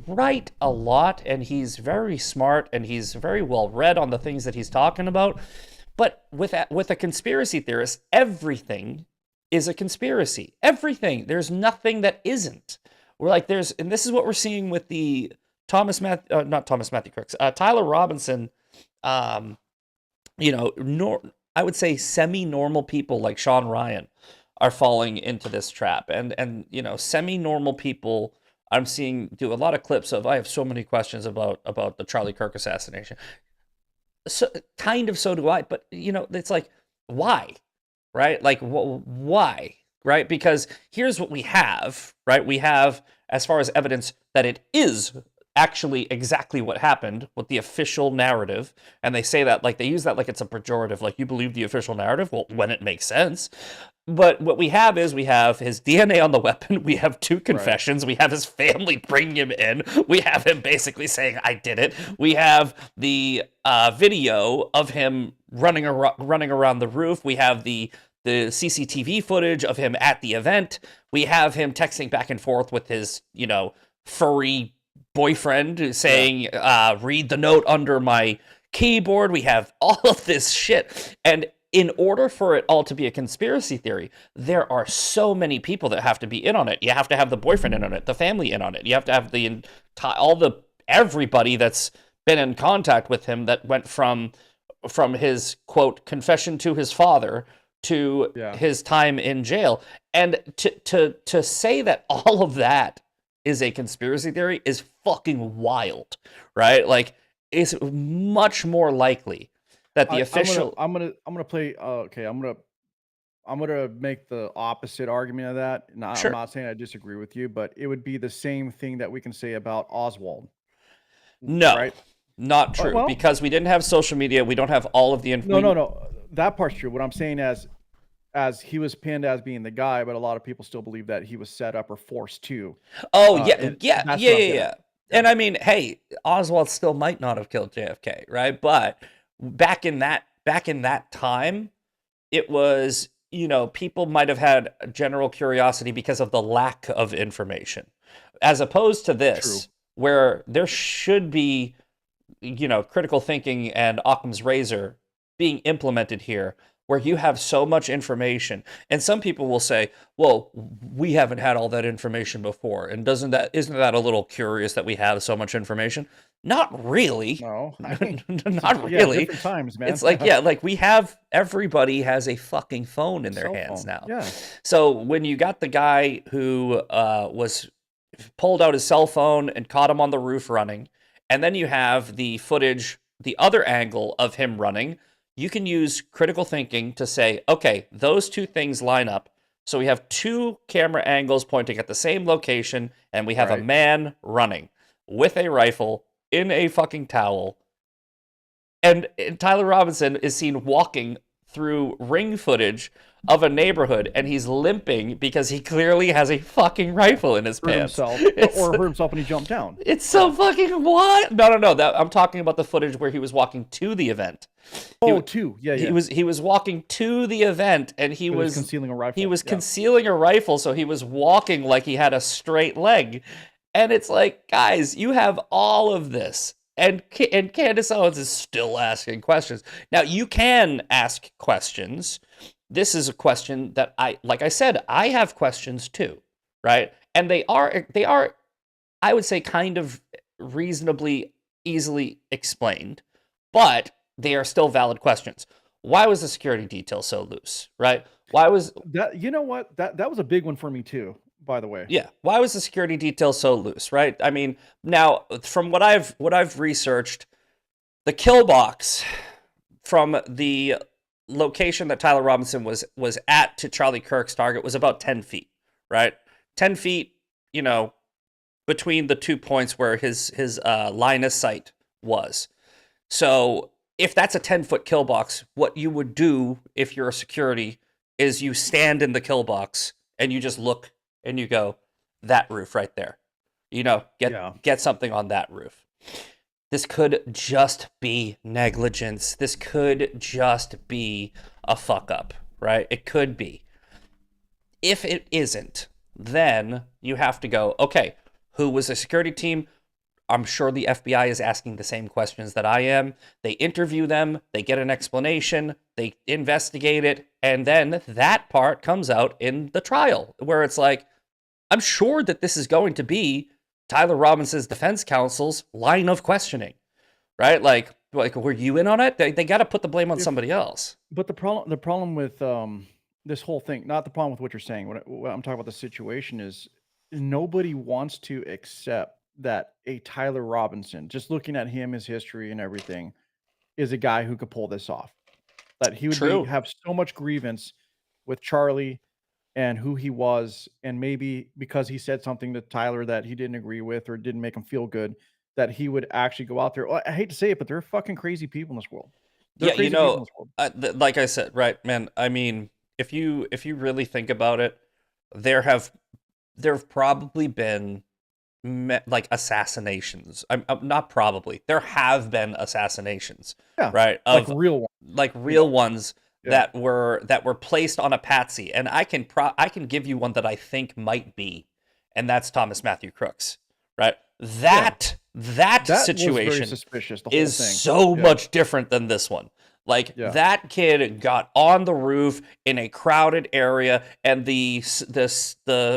right a lot, and he's very smart, and he's very well read on the things that he's talking about. But with a conspiracy theorist, everything is a conspiracy. Everything. There's nothing that isn't. We're like and this is what we're seeing with the not Thomas Matthew Crooks, Tyler Robinson. I would say semi-normal people like Sean Ryan are falling into this trap, and semi-normal people I'm seeing do a lot of clips of. I have so many questions about the Charlie Kirk assassination. So so do I, but it's like, why, right? Like, why, right? Because here's what we have, right? We have, as far as evidence, that it is actually exactly what happened with the official narrative, and they say that, like, they use that like it's a pejorative, like, you believe the official narrative, well, when it makes sense. But what we have is we have his DNA on the weapon. We have 2 confessions. We have his family bringing him in. We have him basically saying, I did it. We have the video of him running around the roof. We have the CCTV footage of him at the event. We have him texting back and forth with his, furry boyfriend saying, read the note under my keyboard. We have all of this shit. And in order for it all to be a conspiracy theory, there are so many people that have to be in on it. You have to have the boyfriend in on it, the family in on it. You have to have everybody that's been in contact with him that went from his, quote, confession to his father to his time in jail. And to say that all of that is a conspiracy theory is fucking wild, right? Like, it's much more likely that the official. I'm gonna play. Okay, I'm gonna make the opposite argument of that. Sure. I'm not saying I disagree with you, but it would be the same thing that we can say about Oswald. No, right? Not true, Well, because we didn't have social media. We don't have all of the information. no. That part's true. What I'm saying as he was pinned as being the guy, but a lot of people still believe that he was set up or forced to. Oh, And that's what I'm getting at. And I mean, hey, Oswald still might not have killed JFK, right? But back in that time, it was, people might have had general curiosity because of the lack of information, as opposed to this, where there should be, critical thinking and Occam's razor being implemented here, where you have so much information. And some people will say, well, we haven't had all that information before. And isn't that a little curious that we have so much information? Not really. No, not really. Different times, man. It's like, everybody has a fucking phone in their hands now. Yeah. So when you got the guy who pulled out his cell phone and caught him on the roof running, And then you have the footage, the other angle of him running. You can use critical thinking to say, okay, those two things line up. So we have two camera angles pointing at the same location, and we have a man running with a rifle in a fucking towel. And Tyler Robinson is seen walking through ring footage of a neighborhood, and he's limping because he clearly has a fucking rifle in his pants. Or hurt himself when he jumped down. It's so fucking what? No. I'm talking about the footage where he was walking to the event. Yeah. He was walking to the event, and he was concealing a rifle. He was concealing a rifle, so he was walking like he had a straight leg. And it's like, guys, you have all of this. And Candace Owens is still asking questions. Now, you can ask questions. This is a question that like I said, I have questions too, right? And they are, I would say, kind of reasonably easily explained, but they are still valid questions. Why was the security detail so loose, right? Why was that? You know what? That was a big one for me too, by the way. Yeah. Why was the security detail so loose, right? I mean, now from what I've researched, the kill box from the location that Tyler Robinson was at to Charlie Kirk's target was about 10 feet, right? 10 feet, between the 2 points where his line of sight was. So if that's a 10-foot kill box, what you would do if you're a security is you stand in the kill box and you just look and you go, that roof right there. Get something on that roof. This could just be negligence. This could just be a fuck up, right? It could be. If it isn't, then you have to go, okay, who was the security team? I'm sure the FBI is asking the same questions that I am. They interview them, they get an explanation, they investigate it, and then that part comes out in the trial, where it's like, I'm sure that this is going to be Tyler Robinson's defense counsel's line of questioning, right? Like were you in on it? They got to put the blame on somebody else. But the problem with this whole thing, not the problem with what you're saying. What I'm talking about the situation is nobody wants to accept that a Tyler Robinson, just looking at him, his history and everything, is a guy who could pull this off. That he would have so much grievance with Charlie and who he was, and maybe because he said something to Tyler that he didn't agree with or didn't make him feel good, that he would actually go out there. I hate to say it, but there are fucking crazy people in this world. Like I said, right, man. I mean, if you really think about it, there have probably been like assassanations. I'm not probably. There have been assassinations, right? Like real ones. Like real ones. That were placed on a patsy, and I can give you one that I think might be, and that's Thomas Matthew Crooks, right? That situation was very suspicious, the whole is thing. so much different than this one. Like that kid got on the roof in a crowded area, and the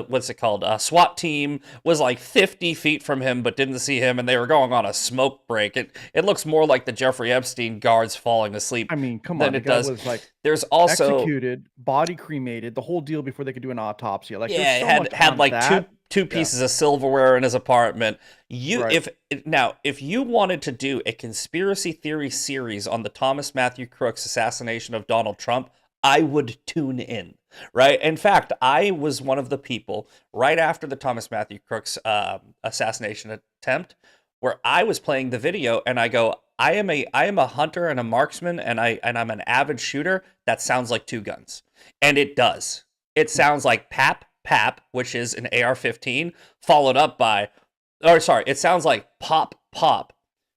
what's it called? SWAT team was like 50 feet from him, but didn't see him, and they were going on a smoke break. It looks more like the Jeffrey Epstein guards falling asleep. I mean, come on, it does. Was like there's also executed, body cremated, the whole deal before they could do an autopsy. Like had like two pieces of silverware in his apartment. If you wanted to do a conspiracy theory series on the Thomas Matthew Crooks assassination of Donald Trump, I would tune in, right? In fact, I was one of the people right after the Thomas Matthew Crooks assassination attempt where I was playing the video and I go, I am a hunter and a marksman and I'm an avid shooter. That sounds like two guns. And it does. It sounds like pap, which is an AR-15, followed up by, it sounds like pop,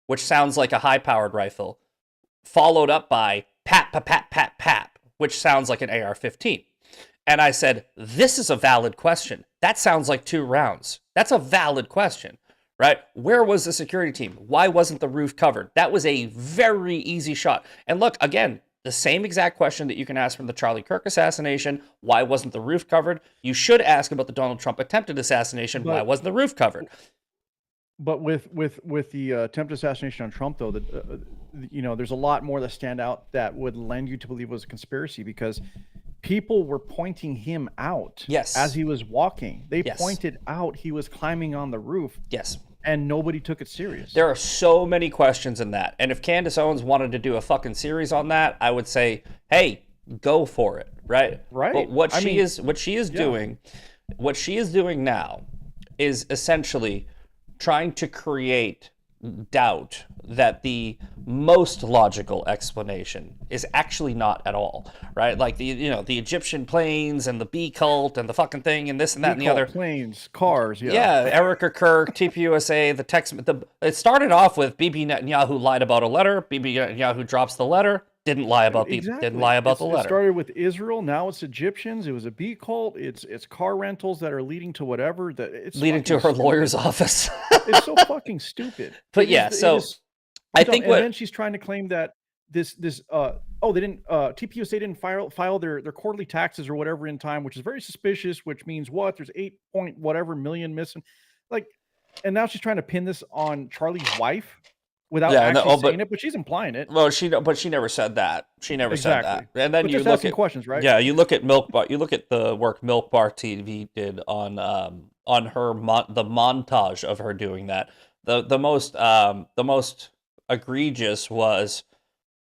which sounds like a high-powered rifle, followed up by pap, which sounds like an AR-15. And I said, this is a valid question. That sounds like 2 rounds. That's a valid question, right? Where was the security team? Why wasn't the roof covered? That was a very easy shot. And look, again, the same exact question that you can ask from the Charlie Kirk assassination. Why wasn't the roof covered? You should ask about the Donald Trump attempted assassination. Why wasn't the roof covered? But with the attempted assassination on Trump, though, there's a lot more that stand out that would lend you to believe it was a conspiracy because people were pointing him out. Yes. As he was walking, they pointed out he was climbing on the roof. Yes. and nobody took it serious. There are so many questions in that. And if Candace Owens wanted to do a fucking series on that, I would say, hey, go for it, right? Right. But what she is doing now is essentially trying to create doubt that the most logical explanation is actually not at all, right? Like the Egyptian planes and the B cult and the fucking thing and this and that and the other planes, cars, Erica Kirk, TPUSA, it started off with Bibi Netanyahu lied about a letter. Bibi Netanyahu drops the letter. Didn't lie about the letter. It started with Israel. Now it's Egyptians. It was a B cult. It's car rentals that are leading to whatever. It's leading to her lawyer's office. It's so fucking stupid. But I think and then she's trying to claim that TPUSA didn't file their quarterly taxes or whatever in time, which is very suspicious. Which means what? There's 8 point whatever million missing. And now she's trying to pin this on Charlie's wife. Without saying it, but she's implying it. Well, she never said that. She never said that. And then you look at questions, right? Yeah, you look at Milk Bar. You look at the work Milk Bar TV did on her the montage of her doing that. The most egregious was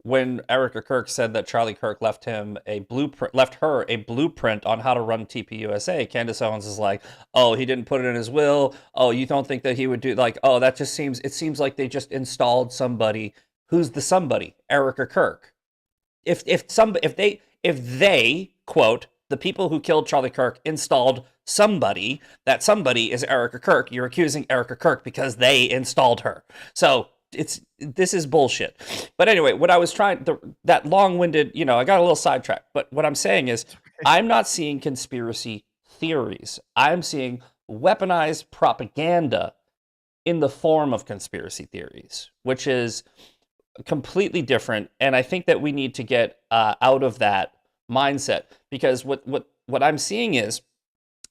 when Erica Kirk said that Charlie Kirk left her a blueprint on how to run TPUSA. Candace Owens is like, oh, he didn't put it in his will. Oh, you don't think that he would do it seems like they just installed somebody. Who's the somebody? Erica Kirk. If they quote, the people who killed Charlie Kirk installed somebody, that somebody is Erica Kirk, you're accusing Erica Kirk because they installed her. So this is bullshit. But anyway, what I was that long-winded, I got a little sidetracked. But what I'm saying is, I'm not seeing conspiracy theories. I'm seeing weaponized propaganda in the form of conspiracy theories, which is completely different. And I think that we need to get out of that mindset, because what I'm seeing is,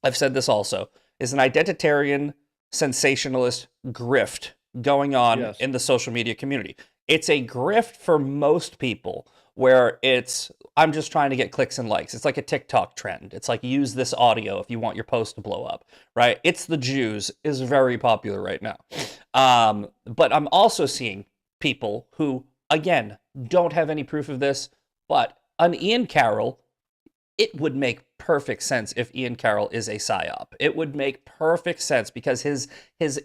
I've said this also, is an identitarian sensationalist grift going on in the social media community. It's a grift for most people where I'm just trying to get clicks and likes. It's like a TikTok trend. It's like, use this audio if you want your post to blow up, right? It's the Jews is very popular right now. But I'm also seeing people who, again, don't have any proof of this, but an Ian Carroll, it would make perfect sense if Ian Carroll is a psyop. It would make perfect sense because his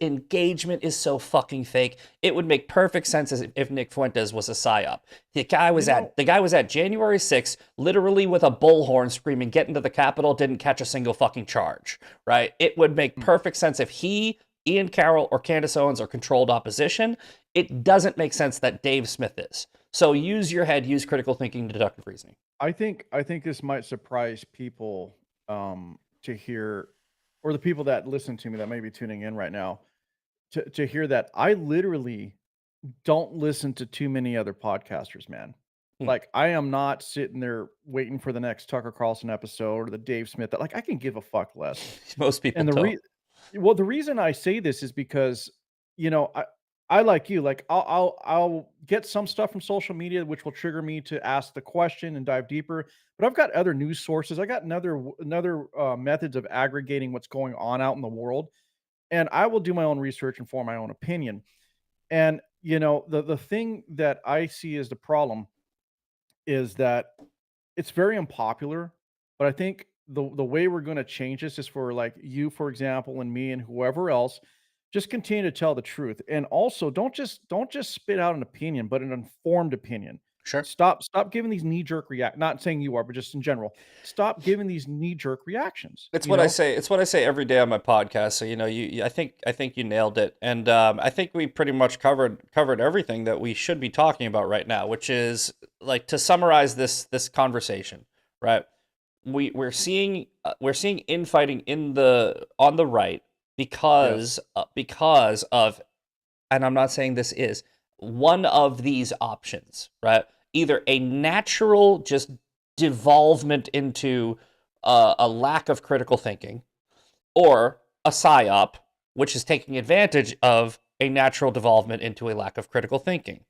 engagement is so fucking fake. It would make perfect sense as if Nick Fuentes was a psyop. The guy was at January 6th, literally with a bullhorn screaming, "Get into the Capitol!" Didn't catch a single fucking charge. Right? It would make perfect sense if Ian Carroll, or Candace Owens are controlled opposition. It doesn't make sense that Dave Smith is. So use your head, use critical thinking, deductive reasoning. I think this might surprise people to hear, or the people that listen to me that may be tuning in right now, to hear that I literally don't listen to too many other podcasters, man. Like, I am not sitting there waiting for the next Tucker Carlson episode or the Dave Smith. I can give a fuck less. Most people and the reason I say this is because, I like you, I'll get some stuff from social media, which will trigger me to ask the question and dive deeper. But I've got other news sources. I got another methods of aggregating what's going on out in the world. And I will do my own research and form my own opinion. And, the thing that I see as the problem is that it's very unpopular, but I think the way we're going to change this is for, like, you, for example, and me and whoever else, just continue to tell the truth. And also don't just spit out an opinion, but an informed opinion. Sure. Stop giving these knee-jerk not saying you are, but just in general. Stop giving these knee-jerk reactions. It's what I say. It's what I say every day on my podcast. So, I think you nailed it. And I think we pretty much covered everything that we should be talking about right now, which is, like, to summarize this conversation, right? We're seeing infighting on the right because of, and I'm not saying this is one of these options, right? Either a natural just devolvement into a lack of critical thinking, or a psyop, which is taking advantage of a natural devolvement into a lack of critical thinking.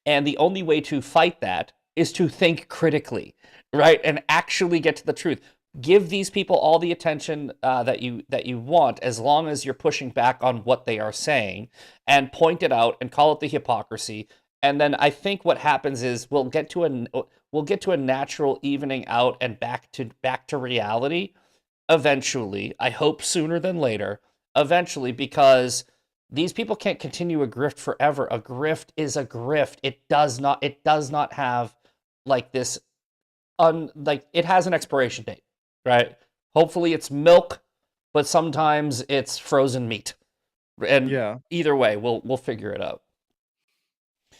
And the only way to fight that is to think critically, right? And actually get to the truth. give these people all the attention that you want, as long as you're pushing back on what they are saying and point it out and call it the hypocrisy. And then I think what happens is we'll get to a natural evening out and back to reality eventually. I hope sooner than later. Eventually, because these people can't continue a grift forever. A grift is a grift. It does not have like this like it has an expiration date, right? Hopefully it's milk, but sometimes it's frozen meat. And Yeah. either way, we'll figure it out.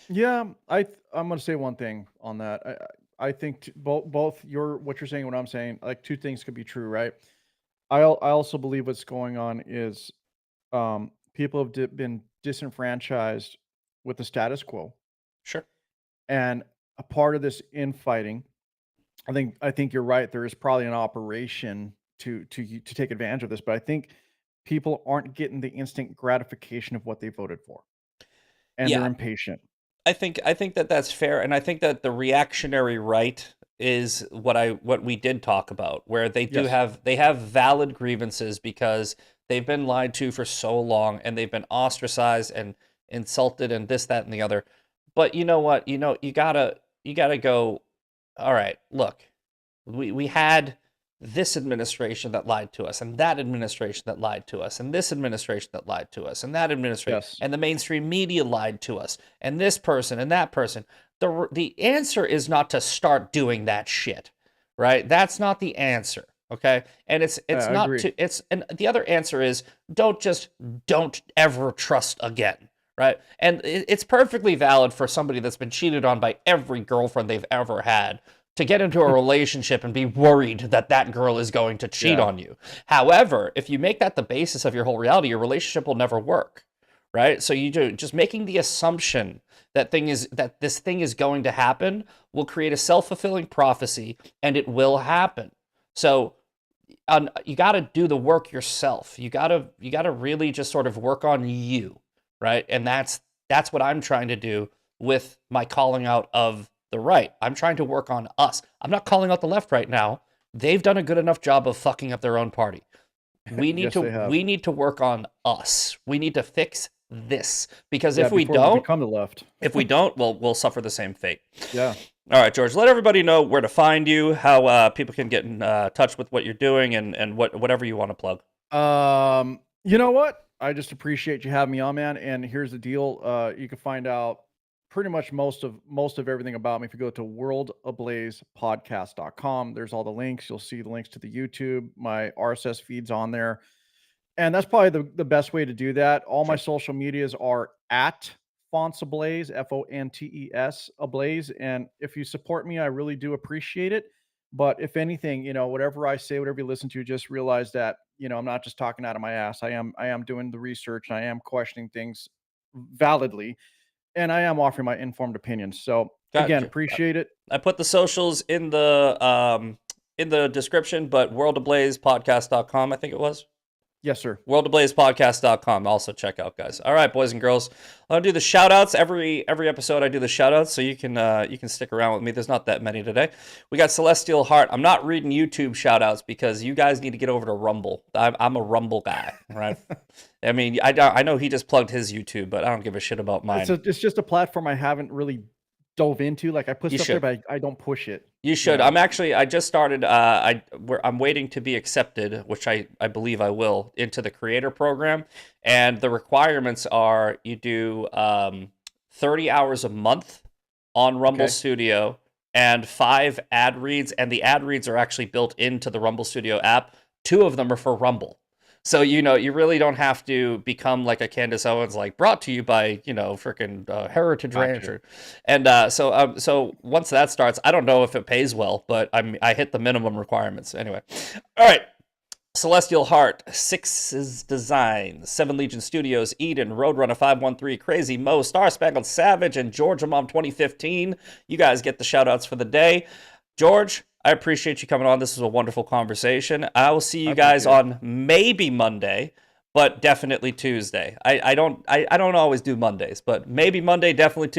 Yeah, I'm gonna say one thing on that. I think both what you're saying and what I'm saying, like two things could be true, right? I also believe what's going on is people have been disenfranchised with the status quo, Sure. and a part of this infighting, I think you're right. There is probably an operation to take advantage of this, but I think people aren't getting the instant gratification of what they voted for, and they're Yeah, impatient. I think that that's fair, and I think that the reactionary right is what we did talk about, where Yes. they have valid grievances because they've been lied to for so long, and they've been ostracized and insulted and this, that, and the other. But you know what? You gotta go. All right, look, we had this administration that lied to us, and that administration that lied to us, and this administration that lied to us, and that administration, Yes. and the mainstream media lied to us, and this person and that person. The answer is not to start doing that shit, right? That's not the answer. Okay, and it's I not agree. to it's and the other answer is don't ever trust again, right? And it's perfectly valid for somebody that's been cheated on by every girlfriend they've ever had to get into a relationship and be worried that that girl is going to cheat Yeah. on you. However, if you make that the basis of your whole reality, your relationship will never work, right? So just making the assumption that this thing is going to happen will create a self-fulfilling prophecy, and it will happen. So you got to do the work yourself. You got to really just sort of work on you, right? And that's what I'm trying to do with my calling out of the right. I'm trying to work on us. I'm not calling out the left right now. They've done a good enough job of fucking up their own party. We need Yes, to they have. we need to work on us. We need to fix this, because Yeah, before we become the left. if we don't, we'll suffer the same fate. Yeah. All right, George, let everybody know where to find you, how people can get in touch with what you're doing, and whatever you want to plug. You know what? I just appreciate you having me on, man. And here's the deal. You can find out pretty much most of everything about me if you go to worldablazepodcast.com. There's all the links. You'll see the links to the YouTube, my RSS feeds on there. And that's probably the best way to do that. All my Sure. social medias are at Fonts Ablaze, Fontes Ablaze. And if you support me, I really do appreciate it. But if anything, whatever I say, whatever you listen to, just realize that, I'm not just talking out of my ass. I am doing the research. I am questioning things validly, and I am offering my informed opinions. So again, Gotcha. appreciate it. I put the socials in the description, but worldablazepodcast.com, I think it was. Yes, sir. Worldablazepodcast.com. Also check out, guys. All right, boys and girls. I'll do the shout outs. Every episode I do the shout outs, so you can stick around with me. There's not that many today. We got Celestial Heart. I'm not reading YouTube shout outs because you guys need to get over to Rumble. I'm a Rumble guy, right? I mean, I know he just plugged his YouTube, but I don't give a shit about mine. It's just a platform I haven't really dove into. Like I put You stuff should. there, but I don't push it. You should. Yeah. I just started. I'm waiting to be accepted, which I believe I will, into the creator program. And the requirements are you do 30 hours a month on Rumble Okay. Studio and 5 ad reads. And the ad reads are actually built into the Rumble Studio app. 2 of them are for Rumble. So, you really don't have to become like a Candace Owens, like brought to you by, freaking Heritage Gotcha. Rancher. And so once that starts, I don't know if it pays well, but I hit the minimum requirements. Anyway. All right. Celestial Heart, Six's Design, 7 Legion Studios, Eden, Roadrunner 513, Crazy Mo, Star Spangled Savage, and Georgia Mom 2015. You guys get the shout outs for the day. George, I appreciate you coming on. This was a wonderful conversation. I will see you guys on maybe Monday, but definitely Tuesday. I don't always do Mondays, but maybe Monday, definitely Tuesday.